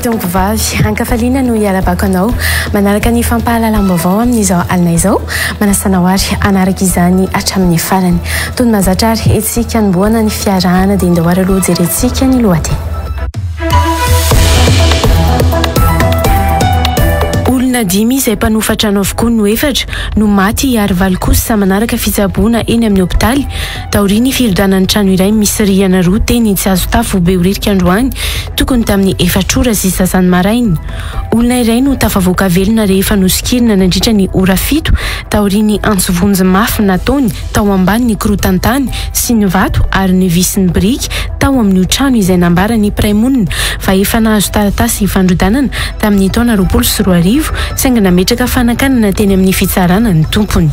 tongovavy ankafaliana no hiarabako anao manaraka ny fampahalalam-baovao amin'izao alina izao manasana ho ary anaraka izany hatramin'ny farany tony mazatra ary etsika nomboana ny fiarahana dia indahoara aloha jerentsika ny lohateny. Dimy izay mpanofatra anao avokoa no efatra no maty ary valo kosa manaraka fitsaboana eny amin'ny hopitaly taoriany firodranany trano iray misy rihana roa teny tsy azo tafo be oririka androany tokony tamin'ny efatrora sy sasany maraina. Olona iray no tafavoaka velona rehefa nosikirina nandritra ny ora 7 taoriany antsovonjy mafy nataony tao ambany ny korotantany sy ny vato ary ny visy ny biriky tao amin'ny trano izay nambara ny praimonina fa efa nahazo taratasy fandrodanana tamin'ny taona 2024 saingy nametraka fanakanana teny amin'ny fitsarana ny tompony.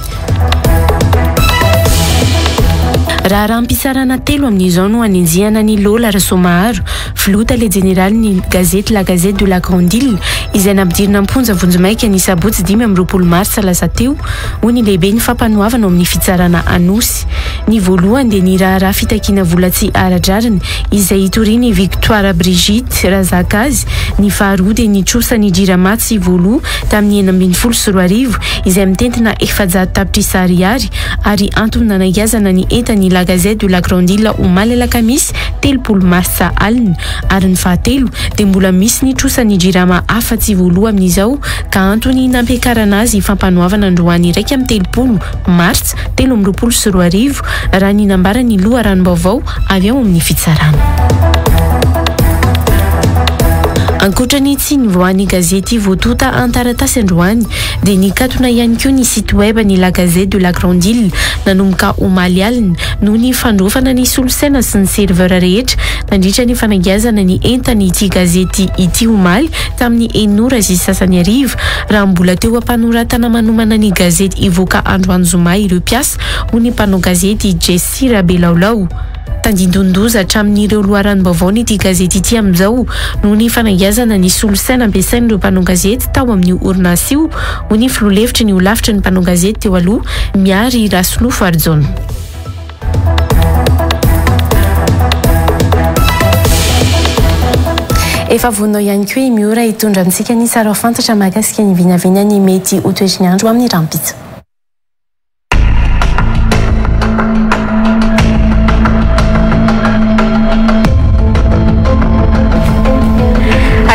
Raha rahampisarana telo amin'izao no anenjihana ny Lola Rasomaharo, filota le général ny gazety La Gazette de la Grande Île izay nampidirina amponja vonjimaika ny sabotsy 20 mars lasa teo ho ny lehibe ny fampanoavana amin'ny fitsarana Anosy. Ny voalohany dia ny raharaha fitakiana vola tsy ara-drariny izay hitoriany Victoire Brigitte Razakazy, ny faharoa dia ny trosany Jiramatsy voaloha tamin'ny 2024 izay mitentina 700 tapitrisa ariary ary antony nanangazana ny entany La Gazette de la Grande Île ho malalaka misy 30 marsa alina ary ny fahatelo dia mbola misy ny trosany Jirama afa-tsy voaloha amin'izao ka antony nampiakarana azy fampanoavana androany iraika amin'ny 30 mars 2024 raha ny nambarany loharanom-baovao avy ao amin'ny fitsarana. Ankoatrany tsy nivoahan'ny gazety voatota an-taratasy androany dia nikatona ihany koa ny site web ny La Gazette de la Grande Île nanomboka omaly alina noho ny fandrofana ny solosaina sy ny serveur rehetra nandritra ny fanangazana ny entany ity gazety ity omaly tamin'ny 9 sy sasany arivo raha mbola teo ampanoratana manomana ny gazety ivoaka androany zoma ireo mpiasa ho ny mpanao gazety Jessira Belaolao. Tandindondoza hatramin'ireo loharanom-baovao ity gazety ity amin'izao noho ny fanangazana ny solosaina ampiasain'ireo mpanao gazety tao amin'ny orinasy io ho ny filoalevitra ny olavitra ny mpanao gazety teo aloha miary Rasolofo Arjona. Efa vonao ihany koa miora hitondra amintsika ny sara fantatra mahakasika ny vinavinany mety ho toetry ny andro amin'ny rampitso.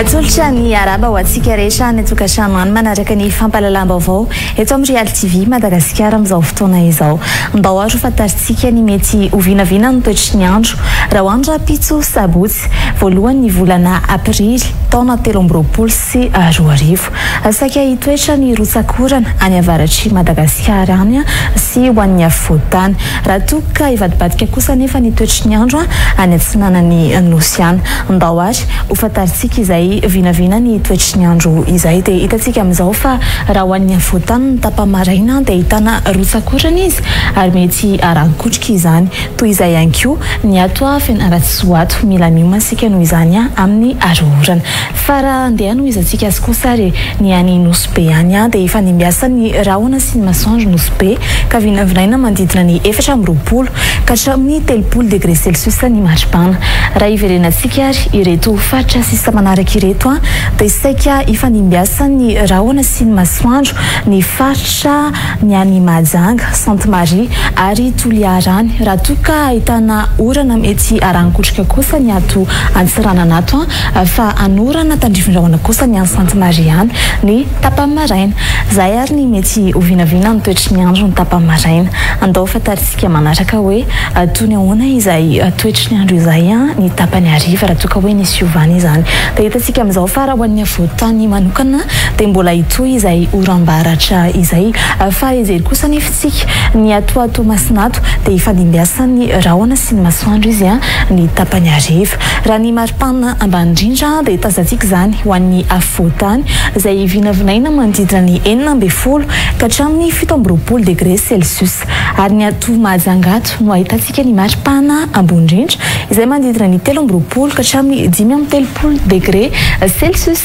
Atolotry ny araba ho antsika rehetra ny tokantranony any manaraka ny fampahalalam-baovao eto amin'ny Real TV Madagasikara amin'izao fotoana izao. Mba ho azo fantarintsika ny mety ho vinavina ny toetry ny andro raha ho andro rampitso sabotsy voalohany ny volana aprily taona 2024 sy 2025. Saika hitoetra ny rotsakorana any avaratry Madagasikara any sy ho an'ny afovoan-tany. Raha toka hivadibadika kosa nefa ny toetry ny andro any atsinanany nosy any. Mba ho azo ho fantarintsika izay vinavina ny toetry ny andro izay dia hitantsika amin'izao fa raha ho an'ny afovoan-tany ny tapamaraina dia hitana rotsakorana izy ary mety arankotrika izany toy izay ihany koa ny ato fianaratsy mila miomasika noho izany amin'ny aroorana. Fa raha andeha noho izantsika azy kosa ary ny any nosy be any dia efa nimbiasa ny rahona sy ny masoandro nosy be ka vinavinaina manodidina ny 4 ka hatramin'ny 30 degré celsius ny maripana. Raha iverenantsika ary ireto faritra sisa manaraka ireto dia saika efa nimbiasa ny rahona sy ny masoandro ny faritra ny any Mahajanga, Sainte Marie ary Toliarany. Raha toka ahitana orana mety arankotrika kosa ny ato Antsiranana ato fa anorana tandrivindrahona kosa ny any Sainte Marie any ny tapamaraina. Zay ary ny mety ho vinavina ny toetry ny andro ny tapamaraina. Andao fantarintsika manaraka hoe tony ahoana izay toetry ny andro izay ny tapany hariva raha toka hoe nisy hiovana izany. Dia hitantsika amin'izao fa raha ho an'ny afovoan-tany manokana dia mbola hitohy izay oram-baratra izay fa ejery kosa nefitsika ny ato masinato dia efa nimbiasa ny rahona sy ny masoandro izy ny tapany hariva. Raha ny maripana ambany indrindra dia tazantsika izany ho an'ny afovoan-tany izay vinavinaina manodidina ny 9 ka hatramin'ny 17 degré celsius ary ny ato Mahajanga ato no ahitantsika ny maripana ambony indrindra izay manodidina ny 13 ka hatramin'ny 15 degré celsius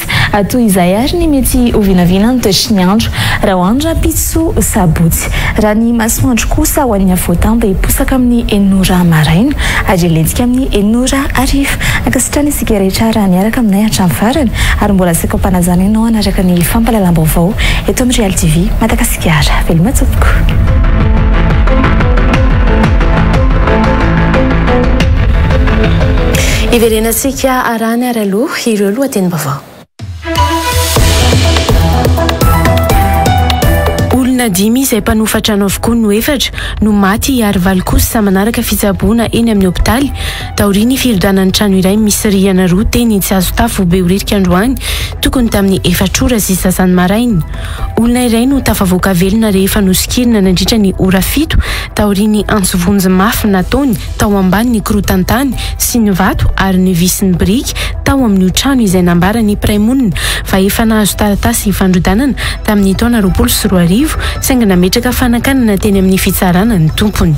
toy izay ary ny mety ho vinavina ny toetry ny andro raha hoandro pitso sabotsy raha ny masoandro kosa ho an'ny avotan dia posaka amin'ny 9 maraina ary lentika amin'ny 9 ariva ankasitrany isika rehetra raha niaraka aminay hatramin'ny farany ary mbola sika mpanazana ianao anaraka ny fampalalam-baovao eto amin'ny Real TV Madagasikara. Veloma tompoko. Iverenantsika arahany araloha ireo lohatenim-baovao. Olona 5 izay mpanofa trano avokoa no 4 no maty ary 7 kosa manaraka fitsaboana eny amin'ny hopitaly taorian'ny firodanan'ny trano iray misy rihana 2 teny tsy azo tafo beoririka androany tokony tamin'ny 4 ora sy sasany maraina. Olona iray no tafavoaka velona rehefa nosikirina nandritra ny ora 7 taorian'ny antsovonjy mafy nataony tao ambany ny korotantany sy ny vato ary ny visin'ny biriky tao amin'ny trano izay nambara ny praimonina fa efa nahazo taratasy fandrodanana tamin'ny taona 2024 saingy nametraka fanakanana teny amin'ny fitsarana ny tompony.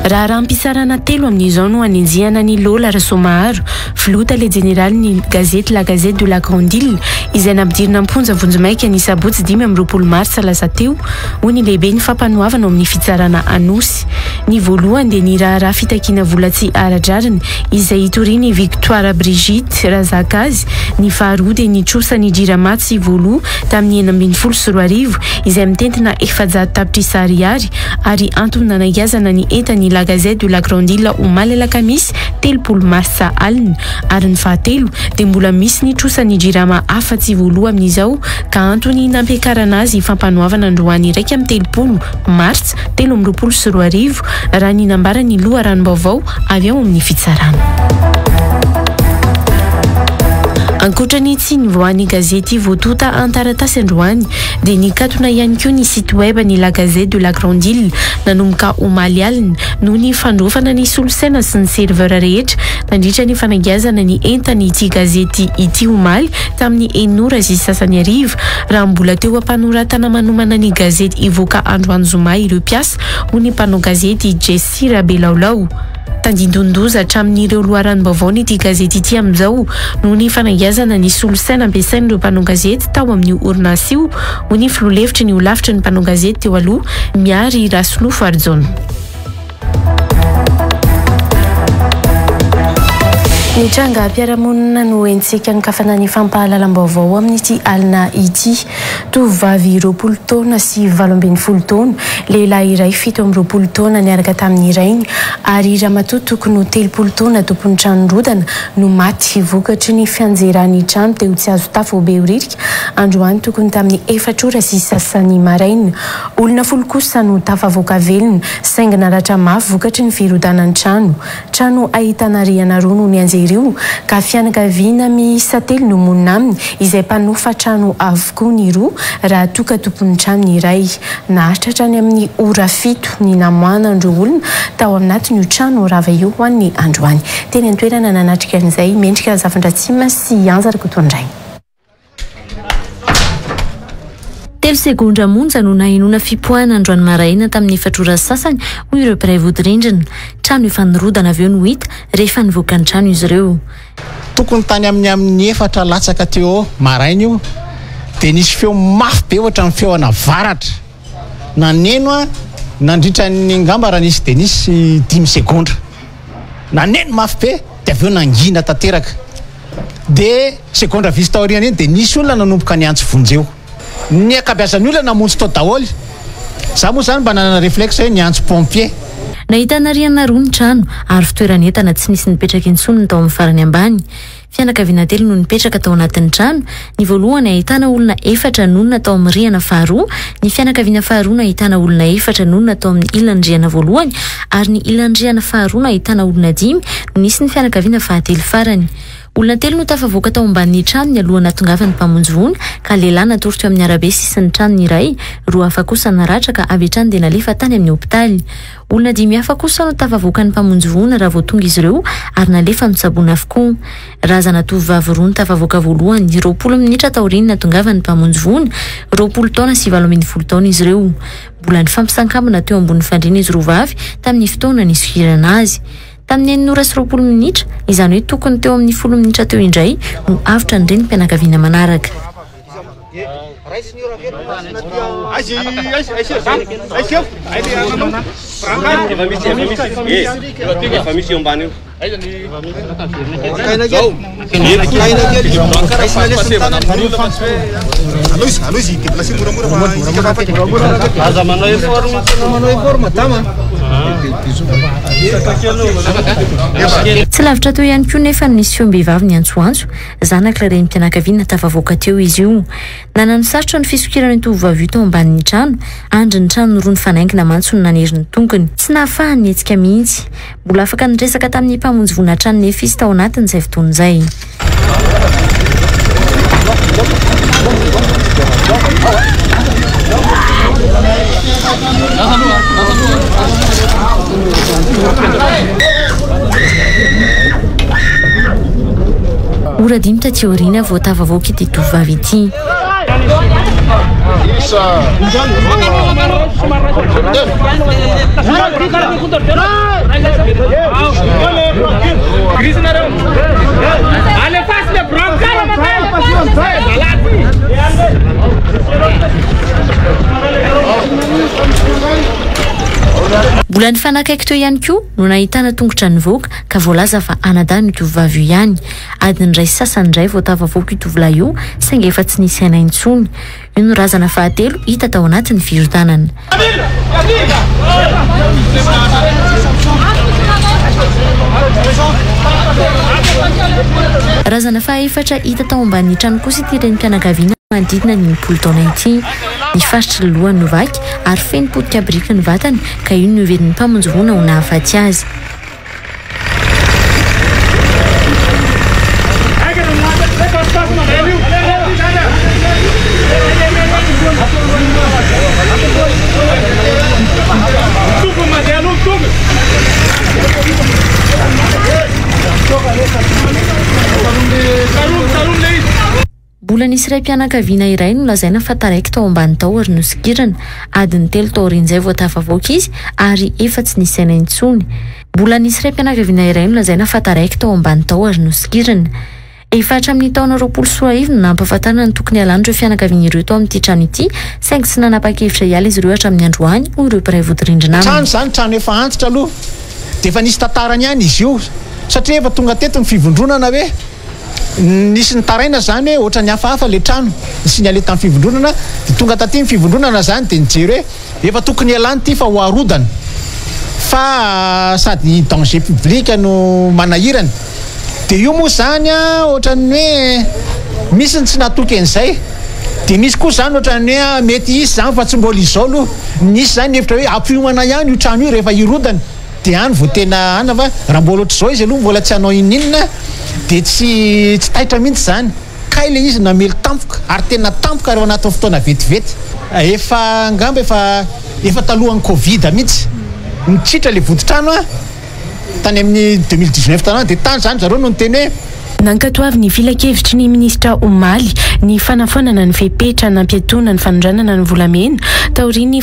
Raha rahampisarana telo amin'izao no anenjihana ny Lola Rasomaharo, filota le général ny gazety La Gazette de la Grande Île izay nampidirina amponja vonjimaika ny sabotsy 20 martsa lasa teo ho ny lehibe ny fampanoavana amin'ny fitsarana Anosy. Ny voalohany dia ny raharaha fitakiana vola tsy ara-drariny izay hitoriany Victoire Brigitte Razakazy, ny faharoa dia ny trosany Jiramatsy voaloha tamin'ny 2024 izay mitentina 700 tapitrisa ariary ary antony nanangazana ny entany La Gazette de la Grande Île ho malalaka misy 30 martsa alina ary ny fahatelo dia mbola misy ny trosany Jirama afa-tsy voaloha amin'izao ka antony nampiakarana azy fampanoavana androany iraika amin'ny 30 martsa 2024 raha ny nambara ny loharanom-baovao avy ao amin'ny fitsarana. Ankoatrany tsy nivoahan'ny gazety voatota an-taratasy androany dia nikatona ihany koa ny site web ny La Gazette de la Grande Île nanomboka omaly alina noho ny fandrofana ny solosaina sy ny serveur rehetra nandritra ny fanangazana ny entany ity gazety ity omaly tamin'ny 9 ora sy sasany ariva raha mbola teo ampanoratana manomana ny gazety ivoaka androany zoma ireo mpiasa ho ny mpanao gazety Jessie Rabelaolao. Tandindondoza hatramin'ireo loharanom-baovao ity gazety ity amin'izao noho ny fanangazana ny solosaina ampiasain'ireo mpanao gazety tao amin'ny orinasy io ho ny filoha-hevitry ny holavitry ny mpanao gazety teo aloha miary Rasolofo Arjona. Ny tranga mpiara-monina no entsika ny kafanany fampahalalam-baovao amin'ity alina ity. Tovovavy 20 taona sy 28 taona, lehilahy iray 17 taona niaraka tamin'ny irainy ary ramatoa tokony 30 taona tompon'ny tranorodana no maty vokatry ny fianjerany trano teo tsy azo tafo beoririka androany tokony tamin'ny 4 ora sy sasany maraina. Olona 10 kosa no tafavoaka velona saingy naratra mafy vokatry ny firodanany trano. Trano ahitana rihana 2 no nianjera ka fianakaviana miisa 3 no monina aminy izay mpanofa trano avokoa ny 2 raha toka tompon'ny trano ny iray. Naharitra hatrany amin'ny ora 7 ny namoana andro olona tao aminatiny io trano rava io ho an'ny androany. Teny an-toerana nanatrika an'izay mendrika Zafandratsima sy Anjara Kotondray. 3 segondra monja no nahinona fipoahana androany maraina tamin'ny 4 ora sasany ho ireo mpiray vodi-rindrina. Trano efa nirodana avy eo no hita rehefa nivoaka ny trano izy ireo. Tokony tany amin'ny 4 latsaka teo maraina io dia nisy feo mafy be ohatra ny feoana varatra. Naneno nandritra ny ngamba raha nisy dia nisy 5 segondra. Naneno mafy be dia avy eo nangina tanteraka. Dia segondra visy taoriana iny dia nisy olona nanomboka ny antso vonjeo. Ny akabiazan'ny olona namonjy tao daholo. Za moa zany mba nanana réflexe hoe ny antso pompier. Nahitana rihana 2 ny trano ary fitoeran'entana tsy nisy nipetraka intsony tao amin'ny farany ambany. Fianakaviana 3 no nipetraka tao anatin'ny trano. Ny voalohany ahitana olona 4 nonona tao amin'ny rihana faharoa, ny fianakaviana faharoa ahitana olona 4 nonona tao amin'ny ilan-drihana voalohany ary ny ilan-drihana faharoa ahitana olona 5 no nisy ny fianakaviana fahatelo farany. Olona 3 no tafavoaka tao ambanin'ny trano ny aloha natongavan'ny mpamonjy vola ka lehilahy natory teo amin'ny arabe sisin'ny trano iray, 2 hafa kosa naratra ka avy hatrany dia nalefa tany amin'ny hopitaly. Olona 5 hafa kosa no tafavoakan'ny mpamonjy vola raha vao tonga izy ireo ary nalefa mitsaboana avokoa. Razana tovovavy 2 no tafavoaka voalohany, 20 minitra taoriany natongavan'ny mpamonjy vola, 20 taona sy 17 taona izy ireo. Mbola ny fampisankambana teo ambony fandriana izy roa vavy tamin'ny fotoana nisy firana azy. tamin'ny 9:20 minitra izany hoe tokony teo amin'ny 10 minitra teo indray no avitra ny renim-pianakaviana manaraka. Tsy lavitra teo ihany koa nefa nisy feom-behivavy ny antsoantso zanak'ilay renim-pianakaviana tafavoaka teo izy io. Nanano sarotra ny fisokirana ny tovovavy tao ambanin'ny trano, andry ny trano roa ny fanaingina mantso ny naneriny tongony. Tsy nahafahany nietsika mihitsy. Mbola afaka niresaka tamin'ny mpamonjy voninahitranony nefa izy tao anatin'izay fotoan'izay. Ora 5 taty aoriana vao tafavoaka ity tovovavy ity. Mbola ny fanakaiky teo ihany koa no nahitana tongotra nivoaka ka voalaza fa anadany io tovovavy io ihany. Adiny iray sasany indray vao tafavoaka io tovolahy io sainga efa tsy nisy aina intsony. Io no razana fahatelo hita tao anatin'ny firodanana. Razana fahaefatra hita tao ambanin'ny trano kosa ity renim-pianakaviana manodidina ny 10 taona ity. Ny faritra lohany novaky ary feno potika biriky ny vatany ka io no iverin'ny mpamonjy voana ho nahafaty azy. Mbola nisy iray mpianakaviana iray no lazaina fa taraiky tao ambany tao ary nosikirana. Adiny 3 taorian'izay vao tafavoaka izy ary efa tsy nisy aina intsony. Mbola nisy iray mpianakaviana iray no lazaina fa taraiky tao ambany tao ary nosikirana. Efa hatramin'ny taona 21 no nampahafantarana ny tokony halan'ireo fianakaviana ireo tao amin'ity trano ity saingy tsy nanapa-kevitra iala izy ireo hatramin'ny androany hoy ireo mpiray vodirindrina aminy. Trano zany trano efa antitra aloha dia efa nisy tantarany ihany izy io satria efa tonga teto ny fivondronana hoe nisy ny taraina zany hoe ohatra ny hafahafa le trano nisy ny ale tamin'ny fivondronana dia tonga taty ny fivondronana zany dia nijery hoe efa tokony ialany ity fa ho arodana fa sady danger public no manahirana. Dia io moa zany ohatrany hoe misy ny tsy natoky an'izay dia misy koa zany ohatrany hoe mety isy zany fa tsy mbola izao aloha nisy zany hevitra hoe ampiomana ihany io trano io rehefa irodana dia any vao tena ana fa raha mbola ohatr'izao izy aloha mbola tsy hanao ininina dia tsy taitra mihitsy zany ka ile izy namely tampoka ary tena tampoka reo anatin'ny fotoana vetivety efa angamba efa talohan'ny Covid mihitsy mitritra le voditrano tany amin'ny 2019 tana dia tany zany zareo no niteny hoe nankatoavy ny filakevitry ny ministra Omaly ny fanafonana ny fepetra nampiatona ny fanondranana ny volamena taoriany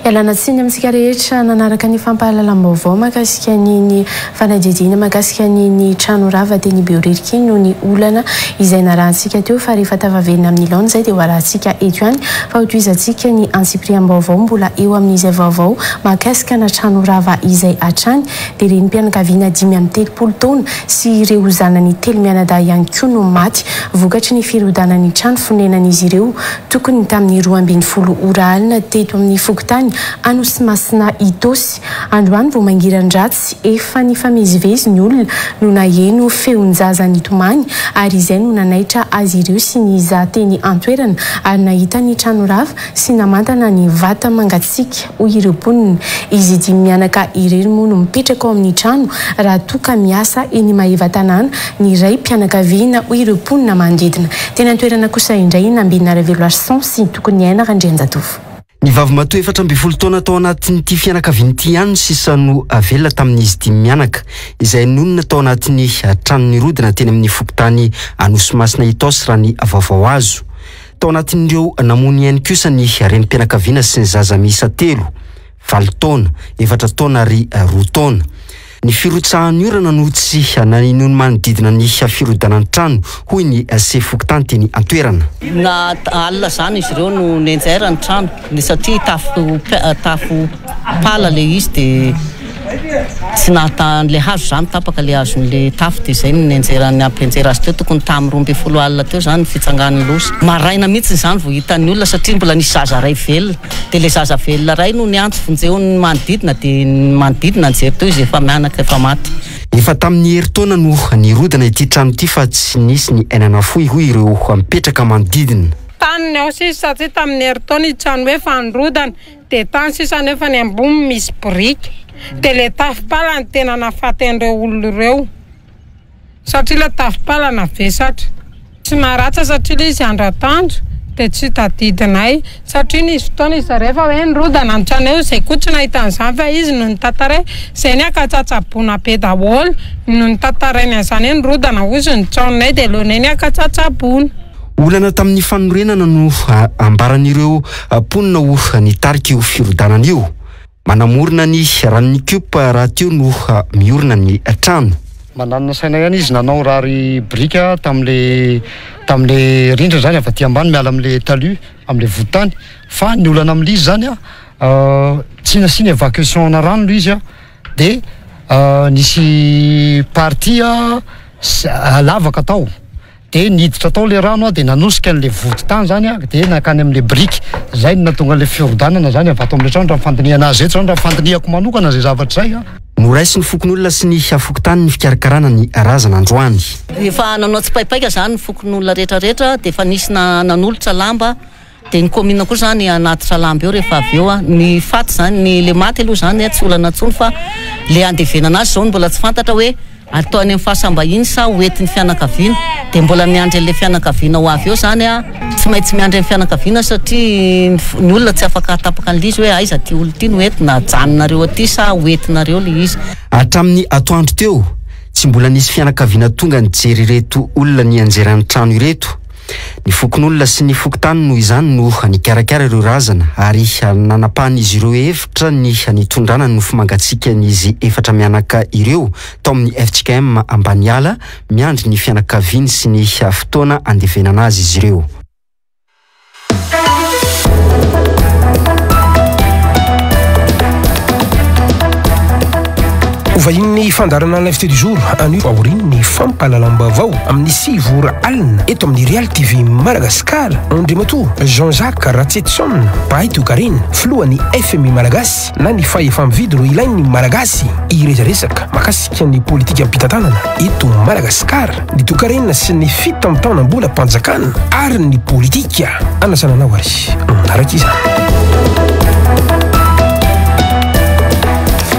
Ialana tsiny amintsika rehetra nanaraka ny fampahalalam-baovao mahakasika ny fanadihadiana mahakasika ny trano rava dia ny Behoririka no ny olana izay narahantsika teo fa rehefa tavaverina amin'ny laona izay dia ho arahantsika eto ihany fa hotoizantsika ny ansipriam-baovao mbola eo amin'izay vaovao mahakasika na trano rava izay hatrany dia renim-pianakaviana 5 taona sy ireo zanany 3 mianadahy ihany koa no maty vokatry ny firodanan'ny trano fonenan'izy ireo tokony tamin'ny 12 ora alina teto amin'ny Fokotany Anosy Masina Itosy. Androany vao mangiran-dratsy efa ny famezivezy ny olona no naheno feon-jaza nitomany ary izay no nanaitra azy ireo sy ny zahateny antoerana ary nahita ny trano rava sy namantana ny vata mangatsiaka hoy ireo mponina. Izy 5 mianaka ireny moa no mipetraka ao amin'ny trano raha toka miasa eny Mahevatanana ny iray mpianakaviana hoy ireo mponina manodidina. Tena antoerana kosa indray nambinina Révélation sy tokony aina Randrianjatovo. Ny vavy matoa 14 taona tao anatin'ity fianakavian'ity ihany sisa no avelona tamin'izy dimy mianaka izay nonona tao anatin'ny tranony rodina teny amin'ny fokontany Anosimasina Itos raha ny vaovao azo. Tao anatin'ireo namony ihany kosa ny renim-pianakaviana sy ny zaza miisa 3, 7 taona, 4 taona ary 2 taona. Ny firotsahan'ny orana no tsy naninony manodidina ny firodanan'ny trano hoy ny se fokontany teny an-toerana. Na alina zany izy ireo no nenjaira ny trano ny satria tafo pala le izy de tsy natan'le hazo zany tapaka le hazon'le tafo de zay ny nenjeran'ny ampienjera azy teo tokony tamin'ny 12 alina teo zany fitsangan'ny losa. Maraina mihitsy zany vao hitan'ny olona satria mbola nisy zaza ray velona de le zaza velona ray no niantso vonjeo ny manodidina de ny manodidina nijery teo izy efa mianaka efa maty. Efa tamin'ny herintaona no nirodina ity trano ity fa tsy nisy ny ainana fohy hoy ireo mipetraka manodidina. Tany ao sisa satria tamin'ny herintaona i trano efa nirodana de tany sisa nefa ny ambony misy biriky. De le tafopala ny tena nafaty an'ireo olona ireo satria le tafopala navesatra tsy maratsa satria izy andratandro de tsy tadidinay satria nisy fotoana izy rehefa hoe nirodana ny trano eo zay koa tsy nahitan'izany fa izy no nitantarainy zay ny akatsatsaboana be daholo no nitantarainy an'izany hoe nirodana ozy ny tranonay de loanay ny akatsatsaboana. Olana tamin'ny fanorenana no ambaran'ireo ponina ho nitarika io firodanana io. Manamorona ny ranony kopa raha teo no miorina ny trano. Mananona saina ihany izy nanao rary brika tam'le rindrina zany avy aty ambany miala am'le talu am'le votany fa ny olana am'le izy zany tsy nasiany évacuation na rano izy de nisy partia lavaka tao de niditra tao le rano de nanosika an'le vototany zany de nakany am'le briky zay no natonga le firodanana zany avy ato am'le trano raha fandiniana azy eto zany raha fandiniako manokana zay zavatra zay noraisy ny fokon'olona sy ny fokotany ny fikarakarana ny razana androany. Efa nanao tsipaipaika zany ny fokon'olona rehetrarehetra de efa nisy nanolotra lamba de ny commune koa zany anatitra lamba eo rehefa avy eo ny faty zany ny le maty aloha zany tsy olana tsony fa le andevenana azy zao mbola tsy fantatra hoe ataony amin'ny fahasambahiny sa hoentin'ny fianakaviana de mbola miandry an'le fianakaviana ho avy eo zany tsy maintsy miandry amin'ny fianakaviana satria ny olona tsy afaka atapaka an'le izy hoe aiza ty olo ty no hoentina janonareo aty sa hoentinareo le izy. Hatramin'ny atoandro teo tsy mbola nisy fianakaviana tonga nijery ireto olona ny anjeran'ny trano ireto. Ny fokon'olona sy ny fokotany noho izany no nikarakara ireo razana ary nanapahanizy ireo hevitra ny nitondrana no fimangatsika n'izy 4 mianaka ireo tao amin'ny FTKM Ambaniala miandry ny fianakaviany sy ny fotoana andevenana azy izy ireo. Vahiny ny fandarana l'invité du jour anio aoriny ny fampahalalam-baovao amin'ny 6 alina eto amin'ny Real TV Madagascar. Andriamatoa Jean-Jacques Ratsetson Baito Karine filohan'ny FMI Malagasy na ny fahefa mividy ro ilain'ny Malagasy iresaresaka makasika ny politika ampitantanana eto Madagascar. Ny tokarena sy ny fitamtaonam-bola mpanjakana ary ny politika anasananao ary araka izany.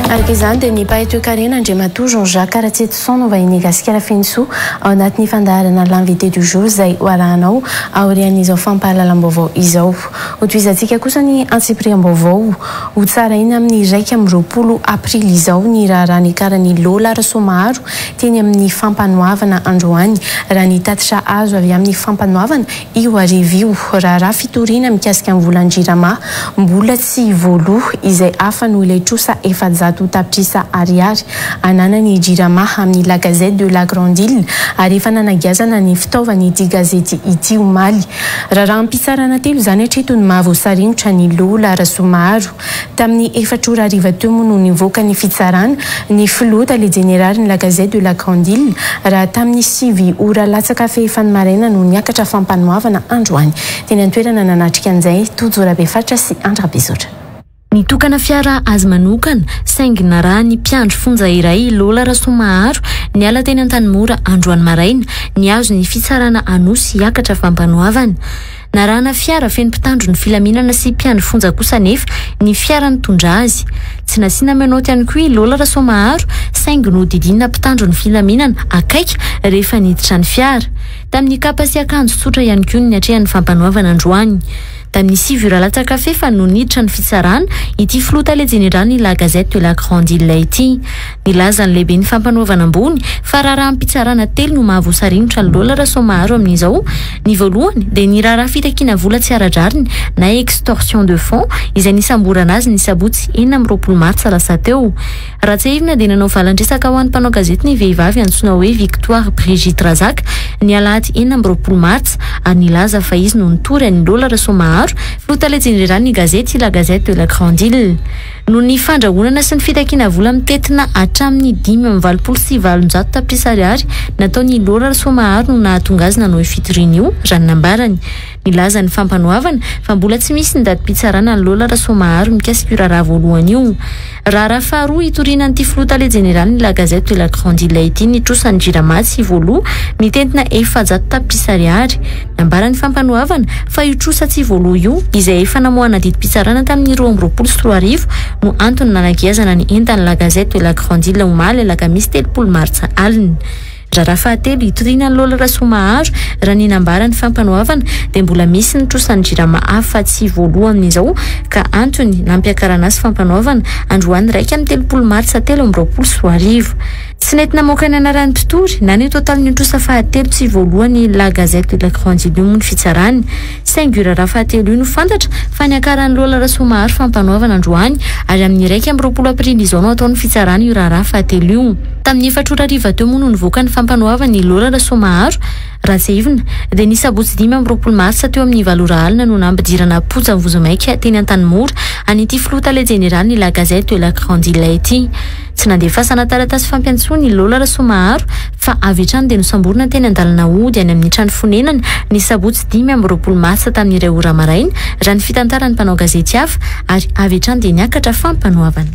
Araka izany dia ny mpahay-toekarena Andriamatoa Jean-Jacques Ratsetson no vahiny gasikara fenso ao anatin'ny fandaharana l'invité du jour izay hoarahanao aorian'izao fampahalalam-baovao izao. Hotoizantsika kosa ny antsipriam-baovao ho tsara iny amin'ny 20 aprily izao ny raharaha nikaran'ny Lola Rasomaharo teny amin'ny fampanoavana androany raha ny tatitra azo avy amin'ny fampanoavana io arivio raharaha fitoriana mikasika amin'ny volan-jirama mbola tsy voaloha izay hafa no ilay trosa efajato tapitrisa ariary ananany jirama amin'ny La Gazette de la Grande Île ary efa nanagazana ny fitaovany ity gazety ity omaly. Raha ampitsarana telo zany hatreto ny mahavoasaringotra ny Lola Rasomaharo tamin'ny 4 ariva teo moa no nivoaka ny fitsarana ny filota le general ny La Gazette de la Grande Île raha tamin'ny 5 ora latsaka fehefany maraina no niakatra fampanoavana androany. Teny an-toerana nanatrika an'izay Tojorabe Fatra sy Andrabezotra. Nitokana fiara azy manokana saingina raha ny mpiandro fonja iray Lola Rasomaharo niala teny an-tanimora androany maraina ny azo ny fitsarana anosy hiakatra fampanoavana. Narahana fiara feno mpitandro ny filaminana sy mpiandro fonja kosa nefa ny fiara nitondra azy. Tsy nasiana menoty ihany koa Lola Rasomaharo saingy no didinina mpitandro ny filaminana akaiky rehefa niditra ny fiara. Tamin'ny kapa sy akanjo tsotra ihany koa ny atrehan'ny fampanoavana androany. tamin'ny 7h fa noniditra ny fitsarana ity flota le general la Gazette de la Grande Île ity. Nilaza ny lehibe ny fampanaovana ambony fa raharaha mpitsarana telo no mahavoasarinitra ny dolara somaro amin'izao. Ny voalohany dia ny raharaha fitakiana vola tsy ara-drariny na extorsion de fonds izay nisamborana azy ny sabotsy 9 martsa lasa teo. Ratsehivina dia nanao valantresaka ho an'ny mpanao gazety ny vehivavy antsoina hoe Victoire Brigitte Razak ny alahady 9 martsa ary nilaza fa izy no nitory ny dolara somaro flota le general ny gazety la Gazette de la Grande Île. No ny fandrahonana sy ny fitakiana vola mitetina hatramin'ny 5,27 tapitrisa ariary nataony dolara somaro no nahatonga azy nanao fitoriana io raha nambarany. Nilaza ny fampanoavana fa mbola tsy misy ny datim-pitsarana ny dolara somaro mikasika io raharaha voalohany io. Raharaha faharoa itoriana an'ity flota le general ny la Gazette de la Grande Île ity nitrosa ny jirama sy voaloha mitentina 700 tapitrisa ariary. Nambarany fampanoavana fa io trosa tsy voaloha io izay efa namoahana didim-pitsarana tamin'ny 2023 no antony nanakiazana ny entany la Gazette de la Grande Île omaly alakamisy 3 martsa alina. Raha fahatelo itoriana ny dolara somaro raha ny nambarany fampanoavana dia mbola misy ny trosany jirama hafa tsy voaloha amin'izao ka antony nampiakarana azy fampanoavana androany 3 martsa 2023. Tsy nety namoaka ny anarany mpitory na ny totaly ny trosa fahatelo tsy voalohany la Gazette de la Grande Île ny fitsarany. Saingy raha fahatelo io no fantatra fa ny akarany dolara somaro fampanoavana androany ary amin'ny 1 aprily izao no ataony fitsarany io raha fahatelo io. Tamin'ny 4 ariva teo moa no nivoaka ny fampanoavana ny dolara somaro. Ratsehivina dia ny sabotsy 5 martsa teo amin'ny 7 alina no nampidirana poja vozomaika teny an-tanimora an'ity flota le general ny la Gazette de la Grande Île ity. Tsy nandefasana taratasy fampiantsoana ny dolara somaro fa avy hatrany dia nosamborina teny an-dalana ody any amin'ny trano fonenana ny sabotsy 5 martsa tamin'ny 2 ora maraina raha ny fitantarany mpanao gazety hafa ary avy hatrany dia niakatra fampanoavana.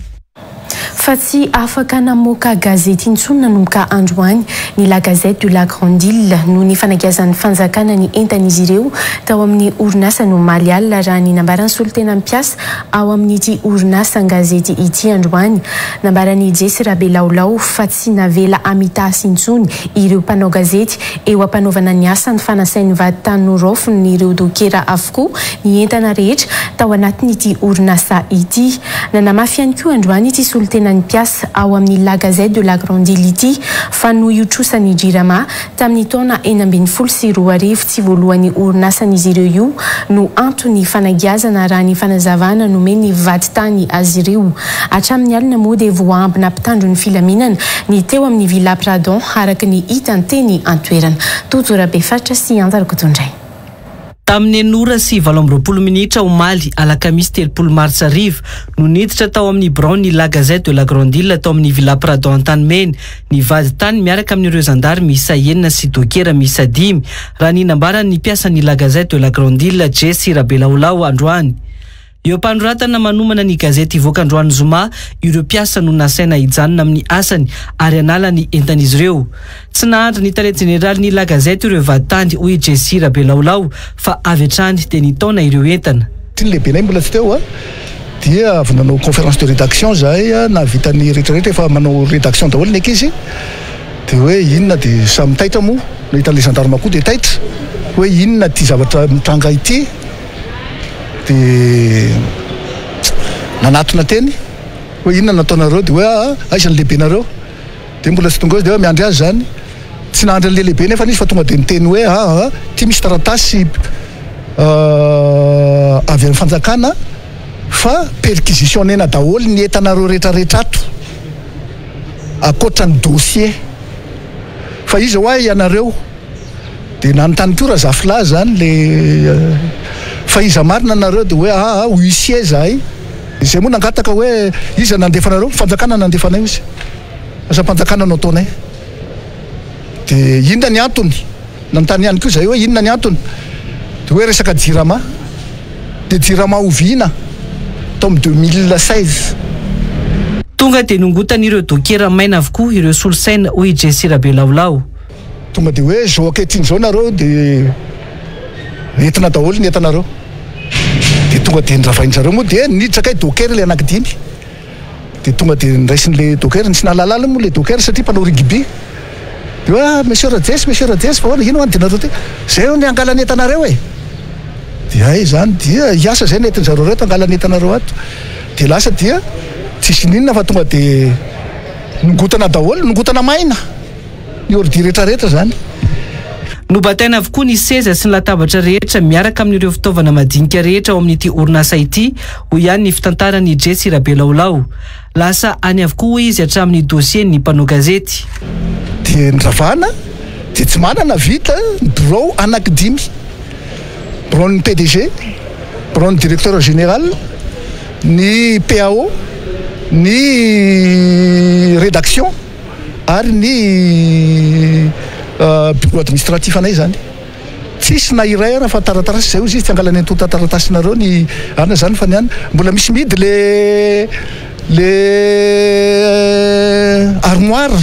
Fa tsy afaka namoaka gazety intsony nanomboka androany ny la Gazette de la Grande Île no ny fanakiazan'ny fanjakana ny entan'izy ireo tao amin'ny orinasa no Malial raha ny nambarany solotena mpiasa ao amin'ity orinasa gazety ity androany. Nambarany Jesy Rabelaolao fa tsy navela amitasy intsony ireo mpanao gazety eo ampanaovana ny asa ny fanasain'ny vaditany norofony ny ireo dokera avokoa ny entana rehetra tao anatin'ity orinasa ity. Nanamafy ihany koa androany ity solotena ny mpiasa ao amin'ny la Gazette de la Grande Île ity fa no iotosany jirama tamin'ny taona 2024 tsy voalohan'ny orinasan'izy ireo io no antony fanagiazana raha ny fanazavana nomeny vaditany azy ireo. Hatramin'ny alina moa dia voaambina mpitandro ny filaminana ny teo amin'ny Villa Pradon araka ny hita ny teny antoerana. Totora be faritra sy anjarako tondray. Tamin'ny 9:20 minitra omaly alakamisy 3 martsa ariva no niditra tao amin'ny Brown ny la Gazette de la Grande Île tao amin'ny Villa Pradon Antanimena ny vaditany miaraka amin'ireo zandarmy miisa 9 sy dokera miisa 5 raha ny nambarany ny mpiasan'ny la Gazette de la Grande Île Jesy Rabelaolao androany. Eo mpanoratana manomana ny gazety ivoaka androany zoma ireo mpiasa no nasaina hijanona amin'ny asany ary anala ny entan'izy ireo. Tsy nahandry ny tale general ny la Gazette ireo vaditany hoy Jesy Rabelaolao fa avy hatrany dia nitaona ireo entana. Ty lehibe nay mbola tsy teo dia avy nanao conférence de rédaction zahay navitany rehetrarehetra efa manao rédaction daholo ny ankizy dia hoe inona dia samy taitra moa nahitan'le gendarme koa dia taitra hoe inona ty zavatra mitranga ity dia nanatona teny hoe inona nataonareo dia hoe aisan'ny lehibenareo dia mbola tsy tonga dia miandry azy zany tsy nahandry an'le lehibe nefa izy fa tonga dia miteny hoe ty misy taratasy avy amin'ny fanjakana fa perquisitionnena daholo ny entanareo rehetrarehetra ato akoatra ny dossier fa izy hoe ianareo dia nanontany koa raha zafila zany le fa iza marina anareo dia hoe huissier zahay izay moa nangataka hoe iza nandefanareo fanjakana nandefanay izy asa-panjakana no ataonay dia inona ny antony nanontany ihany koa zay hoe inona ny antony dia hoe resaka jirama dia jirama oviana tao amin'ny 2016 tonga dia nongotan'ireo dokera maina avokoa ireo solosaina hoy Jesy Rabelaolao. Tonga dia hoe zao ankehitriny zao nareo dia entina daholo ny entanareo dia tonga dia niravain'zareo moa dia niditra kay dokera le anankidimy dia tonga dia niraisin'le dokera tsy nahalalala moa le dokera satria mpanao rugby dia monsieur Rajesy fa hoana ino hoany dia nareo ty zay ny angalany entanareo dia ay zany dia iasa zay nentin'zareo reto angalanentanareo ato dia lasa dia tsisy ninona fa tonga dia nongotana daholo nongotana maina ny ordi rehetrarehetra zany nobataina avokoa ny seza sy ny latabatra rehetra miaraka amin'ireo fitaovana madinika rehetra ao amin'ity orinasa ity ho ihany ny fitantarany Jesy Rabelaolao. Lasa any avokoa izy hatramin'ny dossier ny mpanao gazety. Dia nravana dia tsy manana vita ny bureau anankidimy. Bureau ny PDG, bureau ny directeur général, ny PAO, ny rédaction ary ny bureau administratif anay zany. Tsisy na iray ara fa taratasy zay izy tsy angalany antonta taratasinareo ny ana zany fa niany mbola misy midy le armoire